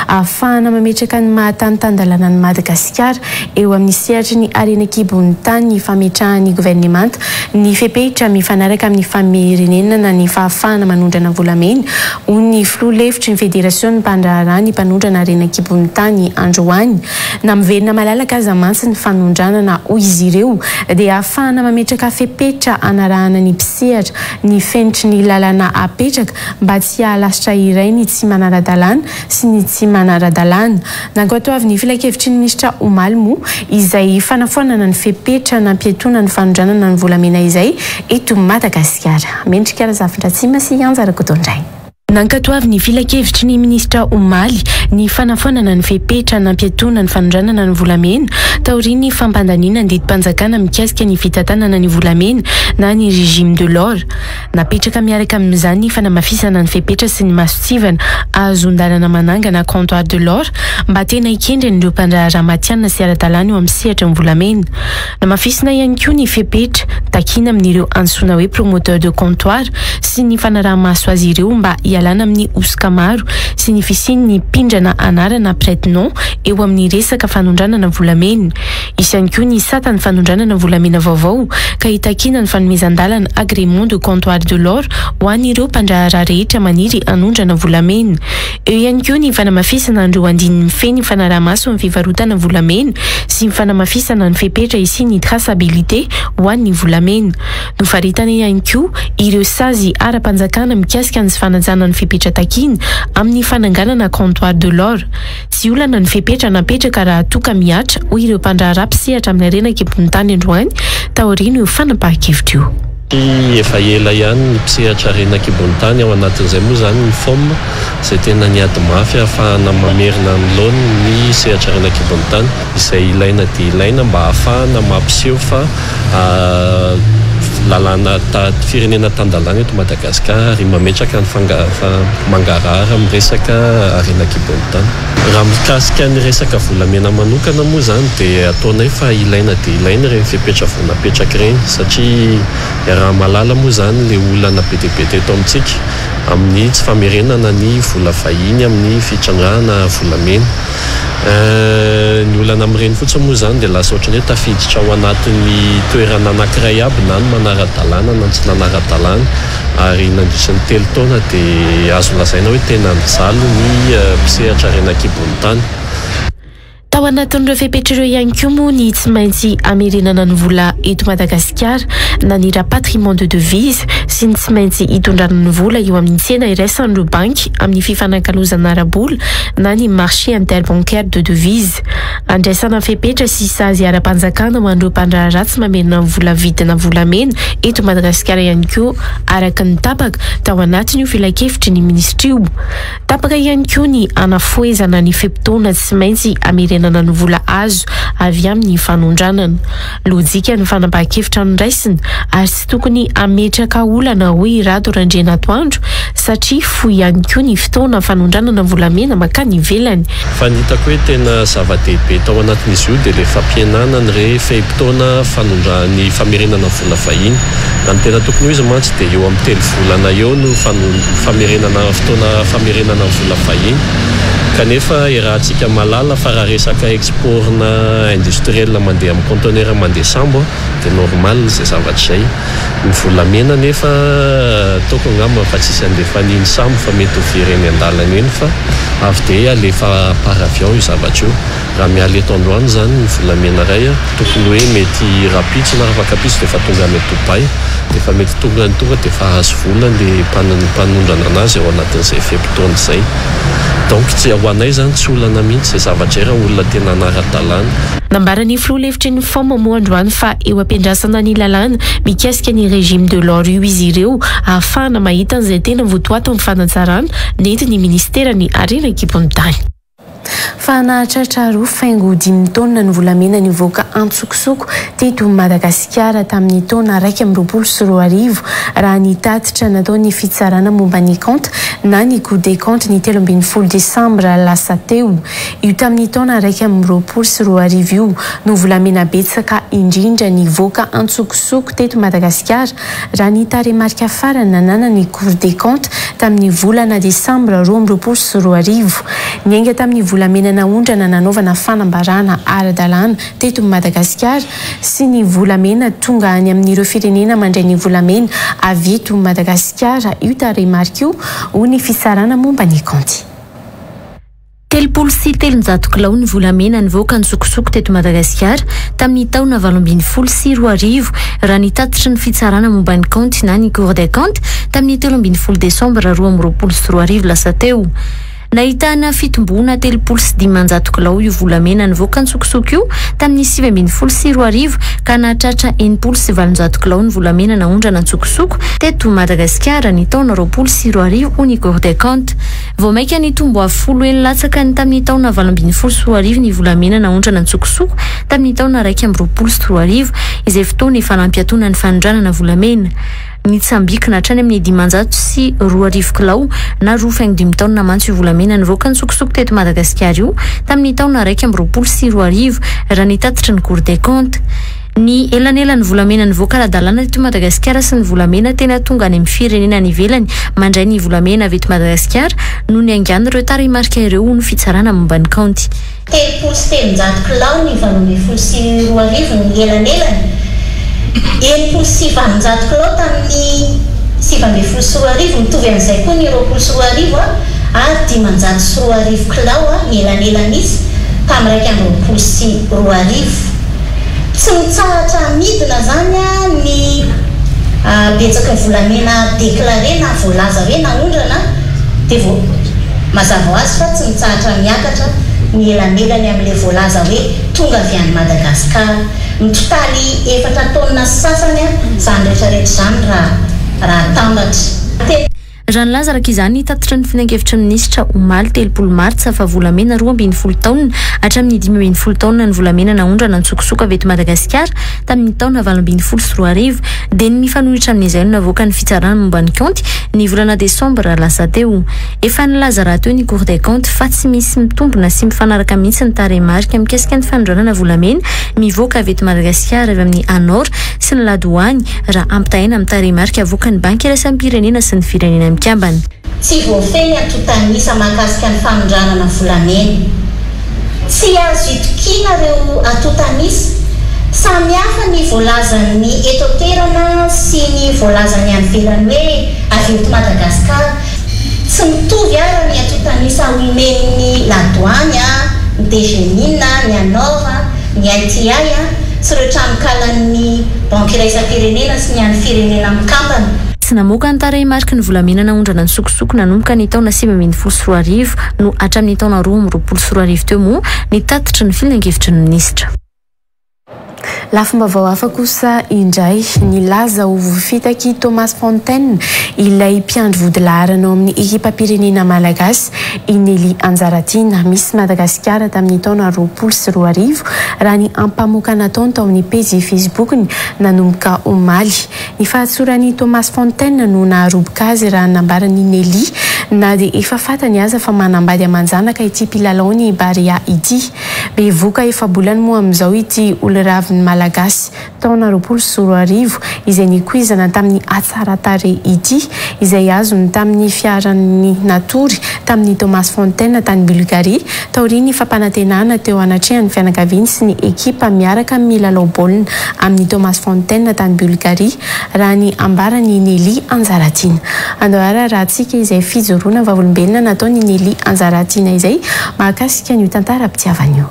ahafahana mametraka ny mahatanitandalana ny Madagasikara eo amin'ny sehatry ny arena kibon'ny tany ny fametrahan'ny gouvernemanta ny fepetra mifanaraka amin'ny famerenena na ny fahafahana manondrana volamena ho ny filoha-hevitry ny federasiona mpandraharaha ny mpanondrana arena kibon'ny tany androany na miverina malalaka aza mantsy ny fanondranana hoy izy ireo dia ahafahana mametraka fepetra anarahana ny mpisehatra ny fenitry ny lalana apetraka mba tsy hahalasitra iray ny tsy manara-dalàna sy ny tsy manara-dalàna nankoatoavy ny filakevitry ny ministra Omaly moa izay fanafoanana ny fepetra nampietona ny fanondranana ny volamena izay eto Madagasikara mendrika zavatra tsy masy anjara-kodondray nankatoavy ny filakevitry ny ministra Omaly ny fanafoanana ny fepetra nampietona ny fanondranana ny volamena taoriany fampandaniana ny didim-panjakana mikasika ny fitantanana ny volamena na ny régime de l'or napetraka miaraka amin'izany ny fanamafisana ny fepetra sy ny masotsivana ahazon-dalana manangana comptoir de l'or mba tena ikendreny ireo mpandraharaha matianina sy ara-dalàna eo amin'ny sehatra ny volamena namafisina ihany koa ny fepetra takina amin'ireo antsoina hoe promoteur de comptoir sy ny fanaraha-maso azy ireo mba ialana amin'ny osika maro sy ny fisiany ny pindrana anarana prête-nom eo amin'ny resaka fanondranana volamena isany koa ny satany fanondranana volamena vaovao ka hitakina ny fanomezan-dalana agrément de comptoir de l'or ho an'ireo mpandraharaha rehetra maniry anondrana volamena eo ihany koa ny fanamafisana andreo andiny mifeny fanaraha-maso amin'ny fivarotana volamena sy fanamafisana ny fepetra isy ny traçabilité ho an'ny volamena nofaritana ihany koa ireo sazy ara-panjakana mikasika ny sy fanajana ny fepetra takina amin'ny fananganana comptoir de l'or tsy olana ny fepetra napetraka raha toka miatra ho ireo mpandraharaha mpisehatra amin'ny arena kibon'ny tany androany taoriana io fanapahan-kevitra io efa ela ihany ny mpisehatra arena kibon'ny tany ao anatin'izay moa zany ny FOM izay tena niady mafy ahafahana mamerina ny laony ny sehatra arena kibon'ny tany izay ilaina dia ilaina mba ahafahana mampiseho fa lalàna firenena tan-dalàna eto Madagasikara ary mametraka ny mangarahara amin'ny resaka arena kibon'ny tany raha mikasika ny resaka volamena manokana moa zany dia ataonay fa ilaina dia ilaina ireny fepetra vao napetraka ireny satria raha malala moa zany le olana be dia be teto amintsika amin'ny tsy famerenana ny vola vahiny amin'ny fitrandrahana volamena ny olana amin'ireny fotsiny moa zany dia lasa ohatrany hoe tafiditra ao anatin'ny toerana anankiray aby na ny manara-dalàna na tsy nanara-dalàna ary nandritry ny telo taona dia azo lazaina hoe tena nijaly ny mpisehatra arena kibon'ny tany tao anatin'ireo fepetra ireo ihany koa moa ny tsy maintsy amerenana ny vola eto Madagasikara na ny rapatriement de devise sy ny tsy maintsy hitondrana ny vola eo amin'ny tsena iraisan'ireo banky amin'ny fifanankalozana ara-bola na ny marché interbancaire de devise andraisana fepetra sy sazy ara-panjakana ho an'ireo mpandraharaha tsy mamerina ny vola vidina volamena eto Madagasikara ihany koa araka ny tapaka tao anatiny io filakevitry ny ministra io tapaka ihany koa ny anafoezana ny fepitona tsy maintsy amerena ny vola azo avy amin'ny fanondranana lojika ny fanapahan-kevitra niraisina ary tsy tokony ametraka olana hoe rato randrena atoandro satria foy ihany koa ny fotoana fanondranana volamena makany ivelany fa ny hitako hoe tena zava-dehibe tao anatin'izy io dia le fampihenana ny refehim-potoana fanondrany famerenana vola vahiny na ny tena tokony ho izy mantsy dia eo amin'ny telo volana eo no famerenana fotoana famerenana vola vahiny kanefa rahantsika malala fa raha resaka exportna industriel mandeha amin'ny conteneur mandeha sambo dia normal izay zavatra izay ny volamena nefa toko angamba fa tsisy andefa niny sambo fa mety ho vireny an-dalana eny fa avy dia alefa par avion io zavatra io raha miala eto androany zany ny volamena iray tokony hoe mety rapitso na afaka pitso dia efa tonga any Dubai dia efa mety tonga ny tonga dia efa azo vola le mpanondrana anazy ao anatin'izay fepitona izay donc tsy ho anay zany tsy olana mihitsy izay zavatra raha olona tena anara-dalàna nambarany filoha-hevitry ny FOM moa androany fa eo ampiandrasana ny lalàna mikasika ny régime de l'or io izy ireo ahafahana mahita an'izay tena votoato amin'ny fanatsarana nety ny ministera ny arena kibon'ny tany fa nahatratra roa faingo 5 taona ny volamena nivoaka antsokosoko teto Madagasikara tamin'ny taona 2024 raha nitatitra nataony fitsarana momba ny compte na ny coup des comptes ny 13 Desambra lasa teo. Io tamin'ny taona 2024 io no volamena betsaka indrindra nivoaka antsokosoko teto Madagasikara raha ny taremarika farany nanana ny cour des comptes tamin'ny volana Desambra 2024. Niainga tamin'ny volamena naondrana nanaovana fanambarana ara-dalàna teto Madagasikara sy ny volamena tonga any amin'ireo firenena mandray ny volamena avy eto Madagasikara io taremarika io ho ny fisarana momba ny compte. 3 kilao ny volamena nivoaka nitsokosoko teto Madagasikara tamin'ny taona 2024 raha nitatitra ny fitsarana momba ny compte na ny cour des comptes tamin'ny 13 Desambra 2024 lasa teo. Nahitana fitombona 3 kilao io volamena nivoaka nitsokosoko io tamin'ny 2024 ka nahatratra 7 kilao ny volamena naondrana nitsokosoko teto Madagasikara ny taona 2024 ho ny cour des comptes. Vao maika ny tombo afolo latsaka ny tamin'ny taona 2024 ny volamena naondrana nitsokosoko tamin'ny taona 2024 izay fotoana fanampiatona ny fanondranana volamena. Nitsambikina hatrany amin'ny 502 kilao na 2.5 taona mantsy io volamena nivoaka nitsokosoko teto Madagasikara io tamin'ny taona 2024 raha nitatitra ny cour des comptes. Ny elanela ny volamena nivoaka ara-dalàna teto Madagasikara sy ny volamena tena tonga any amin'ny firenena any ivelany mandray ny volamena avy eto Madagasikara no ny angano ireo taremarika ireo ny fitsarana momba ny compte. 3 kilao ny 2024 ny elanelany 7 kilao tamin'ny 2024 mitovy amin'izay koa ny 2024 ary 520 kilao ny elanelan'izy tamin'ny 2024. Tsy mitsahatra midina zany ny betsaka ny volamena deklaré na voalaza hoe naondrana dia vao mazava ho azy fa tsy mitsahatra miakatra ny elanelany amin'ilay voalaza hoe tonga avy any Madagasikara. Mitotaly 4 taona sasany zany rehetrarehetra zany raha tambatra. Raha nilaza araka izany tatitra ny finankevitra minisitra omaly 3 Martsa fa volamena 12 taona hatramin'ny 15 taona ny volamena naondrana nitsokosoko avy eto Madagasikara tamin'ny taona 2024 dia ny mifanohitra amin'izay navoaka ny fitsarana momba ny compte ny volana Desambra lasa teo. Efa nilaza raha teo ny cour des comptes fa tsy misy mitombona sy mifanaraka mihitsy ny taremarika mikasika ny fanondranana volamena mivoaka avy eto Madagasikara avy amin'ny anor sy ny ladoany raha ampitahaina amin'ny taremarika avoaka ny banky iraisam-pirenena sy ny firenena mikambana. Tsy voafeny atotanisa mahakasika ny fanondranana volamena. Tsy azo itokina ireo atotanisa samihafa ny voalazan'ny eto an-toerana sy ny voalazan'ny any ivelany hoe avy eto Madagasikara. Tsy mitovy ara ny atotanisa omen'ny ladoany, ny DGMIN, ny ANOR, ny ITI sy ireo tranokalan'ny banky iraisam-pirenena sy ny any firenena mikambana. Tsy namoaka ny taremarika ny volamena naondrana nitsokosoko nanomboka ny taona 2024 no hatramin'ny taona 2024 teo moa nitatitra ny filan-kevitry ny minisitra. Lafim-baovao hafa kosa indray nilaza ho fitaky Thomas Fontaine ilay mpiandry vodilaharana ao amin'ny ekipam-pirenena malagasy Inely Anjaratina misy Madagasikara tamin'ny taona 2024 raha ny ampamoaka nataony tao amin'ny page Facebook-ny nanomboka omaly. Ny fahatsoran'ny Thomas Fontaine no naharoboka azy raha nambarany Inely na dia efa fatany aza fa manambady amanjanaka ity mpilalao-ny Barea ity. Bevoaka efa bolany moa amin'izao ity olo-raviny malagasy taona 2024 izay nikuizana tamin'ny atsaratare ity izay azony tamin'ny fiaran'ny natory tamin'ny Thomas Fontaine tany Bulgarie taoriny fampanantenana teo anatrehan'ny fianakaviany sy ny ekipa miaraka milalao baolina amin'ny Thomas Fontaine tany Bulgarie raha ny ambarany Inely Anjaratina. Andohara rahantsika izay fijoroana vavolombelona nataony Inely Anjaratina izay mahakasika ny tantara-pitiavany io.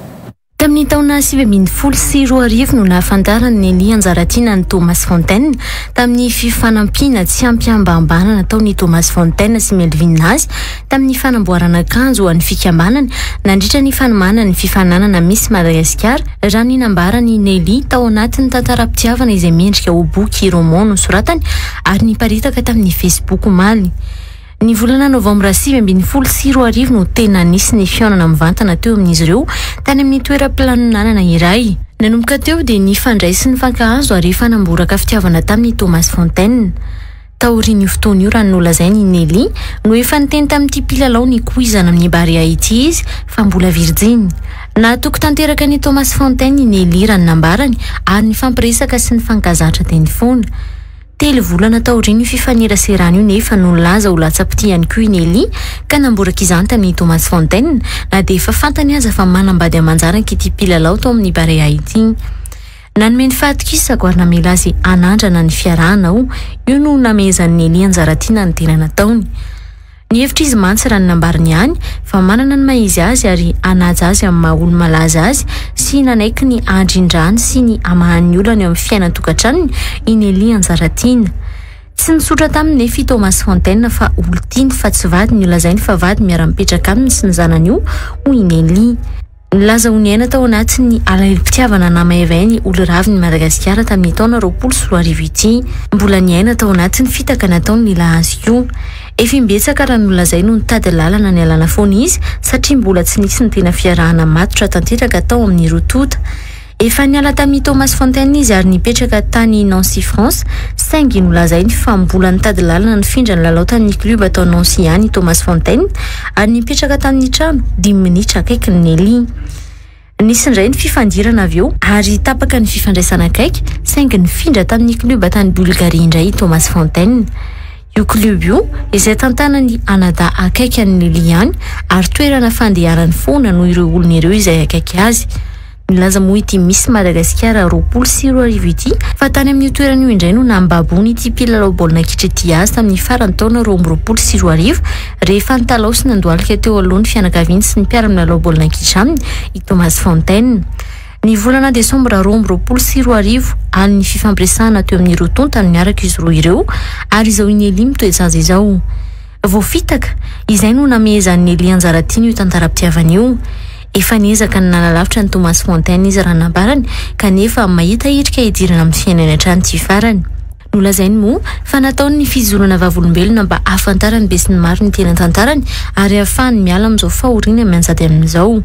Tamin'ny taona 2024 no nahafantarany Inely Anjaratina ny Thomas Fontaine tamin'ny fifanampiana tsy ampiambambana nataony Thomas Fontaine sy Melvin Nazy tamin'ny fanamboarana akanjo an'ny fikambanany nandritra ny fanomanana ny fifananana misy Madagasikara raha ny nambarany Inely tao anatin'ny tantara-pitiavana izay miendrika ho boky roman nosoratany ary niparitaka tamin'ny Facebook omaly. Ny volana novambra 2024 no tena nisy ny fionana mivantana teo amin'izy ireo tany amin'ny toeram-pilanonanana iray. Nanomboka teo dia nifandray sy ny fankahazo ary efa namboraka fitiavana tamin'ny Thomas Fontaine. Taorian'io fotoana io raha nolazainy Nelly no efa niteny tamin'ity mpilalao ny koizana amin'ny Bary Haïti izy fa mbola virginy. Nahatoky tanteraka ny Thomas Fontaine ny Nelly raha nambarany ary ny fampiresaka sy ny fankazatra teny foana. Telo volana taorian'io fifaneraserana io nefa nolaza ho latsa-pity ihany koa i Nelly ka namboraka izany tamin'ny Thomas Fontaine na dia efa fantany aza fa manambady amanjara an'ity mpilalao tao amin'ny Bary Haïti. Nanome ny fahatokisako ary namela azy anandrana ny fiarahana io no namezan'ny Nelly anjara tiana ny tena nataony. Ny hevitra izy mantsy raha ny nambariny ihany fa manana ny maizy azy ary anaja azy amin'ny maha olo malaza azy sy nanaiky ny andrindrany sy ny amahan'ny olona eo amin'ny fiainan-tokantranony i Nelly anjara tiana. Tsy nisotra taminy nefa i Thomas Fontaine fa olo tiany fa tsy vady ny olazainy fa vady miara-mipetraka aminy sy ny zanany io hoy i Nelly. Nilaza ho niaina tao anatin'ny alahelo-pitiavana namahevainy olo ravin'ny Madagasikara tamin'ny taona 2024 ity. Mbola niaina tao anatin'ny fitaka nataony lehilahy azy io. Efa imbetsaka raha nolazay no nitady lalana ny alana foana izy satria mbola tsy nisy ny tena fiarahana matotra tanteraka tao amin'ny rotota. Efa niala tamin'ny Thomas Fontaine izy ary nipetraka tany Nancy France saingy nolazainy fa mbola nitady lalana nifindra ny lalao tamin'ny club atao Nancy ihany Thomas Fontaine ary nipetraka tamin'ny trano 10 minitra akaiky ny Nelly. Nisy indray ny fifandirana avy eo ary tapaka ny fifandraisana akaiky saingy nifindra tamin'ny club tany Bulgarie indray Thomas Fontaine. Io club io izay tantanany anada akaiky an'ny Nelly ihany ary toerana fandehanany foana noho ireo olona ireo izay akaiky azy. Nilaza moa ity Miss Madagasikara 2024 ity fa tany amin'ny toerana io indray no nambabony ity mpilalao baolina kitra ity azy tamin'ny farany taona 2024 rehefa nitalao sy nandohalika teo alohan'ny fianakaviany sy ny mpiara-milalao baolina kitra aminy i Thomas Fontaine. Ny volana desambra 2024 any ny fifampiresahana teo amin'ny rotonta no niaraka izy roa ireo ary izao i Nelly mitoezazy izao. Voafitaka izay no namezan'ny Nelly anjara tiany io tantaram-pitiavana io. Efa niezaka ny nalalavitra ny Thomas Fontaine izy raha nambarany kanefa mahita hirika idirana amin'ny fiainany hatrany ty farany. Nolazainy moa fa nataony ny fizorana vavolombelona mba ahafantarany be sy ny maro ny tena tantarany ary ahafahany miala amin'izao fahoriana mianjady amin'izao.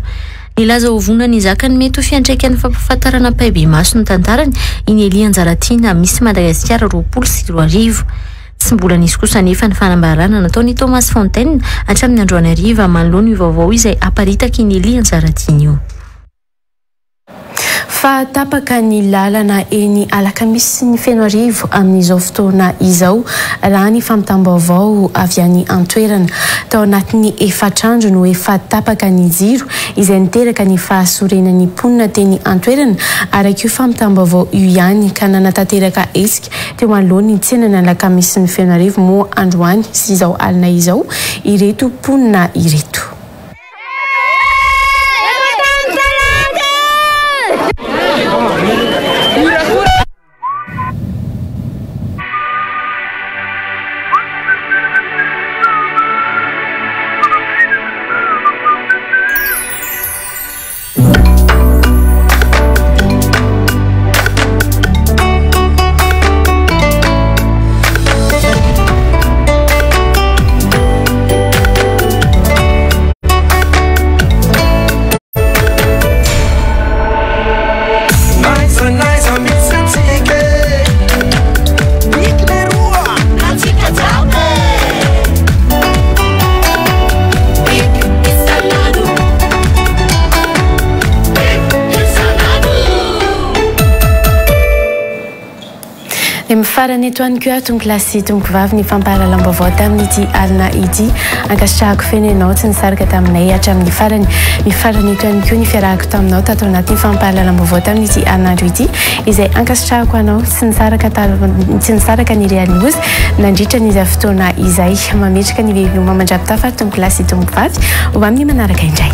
Nilaza ho vonana ny zakany mety ho fiantraikany fampahafantarana paibe maso ny tantarany i Nelly anjara tiana Miss Madagasikara 2024. Tsy mbola nisy kosa nefa ny fanambarana nataony Thomas Fontaine hatramin'ny androany hariva manoloana io vaovao izay aparitaka i Nelly anjara tiany io. Fa tapaka ny lalana eny alakamisy sy ny fenoarivo amin'izao fotoana izao raha ny fampitam-baovao avy any antoerana tao anatin'ny efatrandro no efa tapaka ny jiro izay niteraka ny fahasorenan'ny mponina teny antoerana araka io fampitam-baovao io ihany ka nanatateraka hetsika teo anoloany ny tsenana alakamisy sy ny fenoarivo moa androany sy izao alina izao ireto mponina ireto. Farany eto any koa tomoko lasy tomoko vavy ny fampahalalam-baovao tamin'ity alina ity ankasitrahako feny ianao tsy nisaraka taminay hatramin'ny farany eto any koa ny fiarahako taminao tato anaty fampahalalam-baovao tamin'ity alinandro ity izay ankasitrahako anao tsy nisaraka ny Real News nandritra ny izay fotoana izay mametraka ny vevy mamandrapitafa tomoko lasy tomoko vavy ho amin'ny manaraka indray.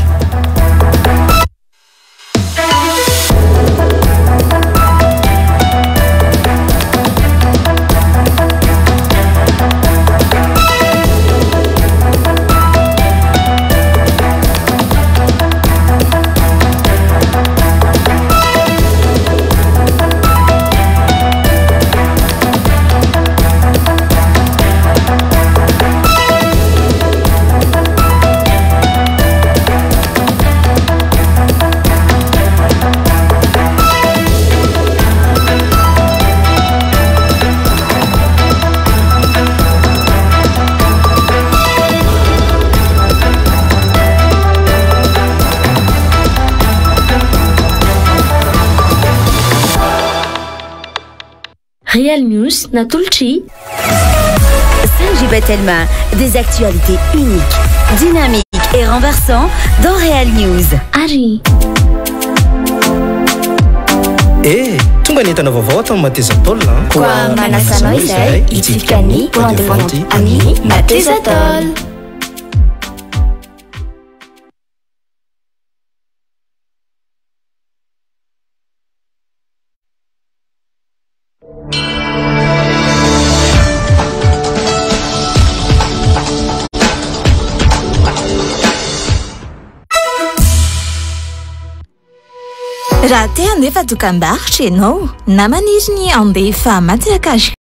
Real News Natulchi. Sanji Batelma, des actualités uniques, dynamiques et renversantes dans Real News. Ari. Tonga n'entana vaovao atao Mateza Tôle koa manasanao izay hitsifika ny poindevanty amin'ny Mateza Tôle. Raha te handefa dokam-barotra ianao na maniry ny andefa maty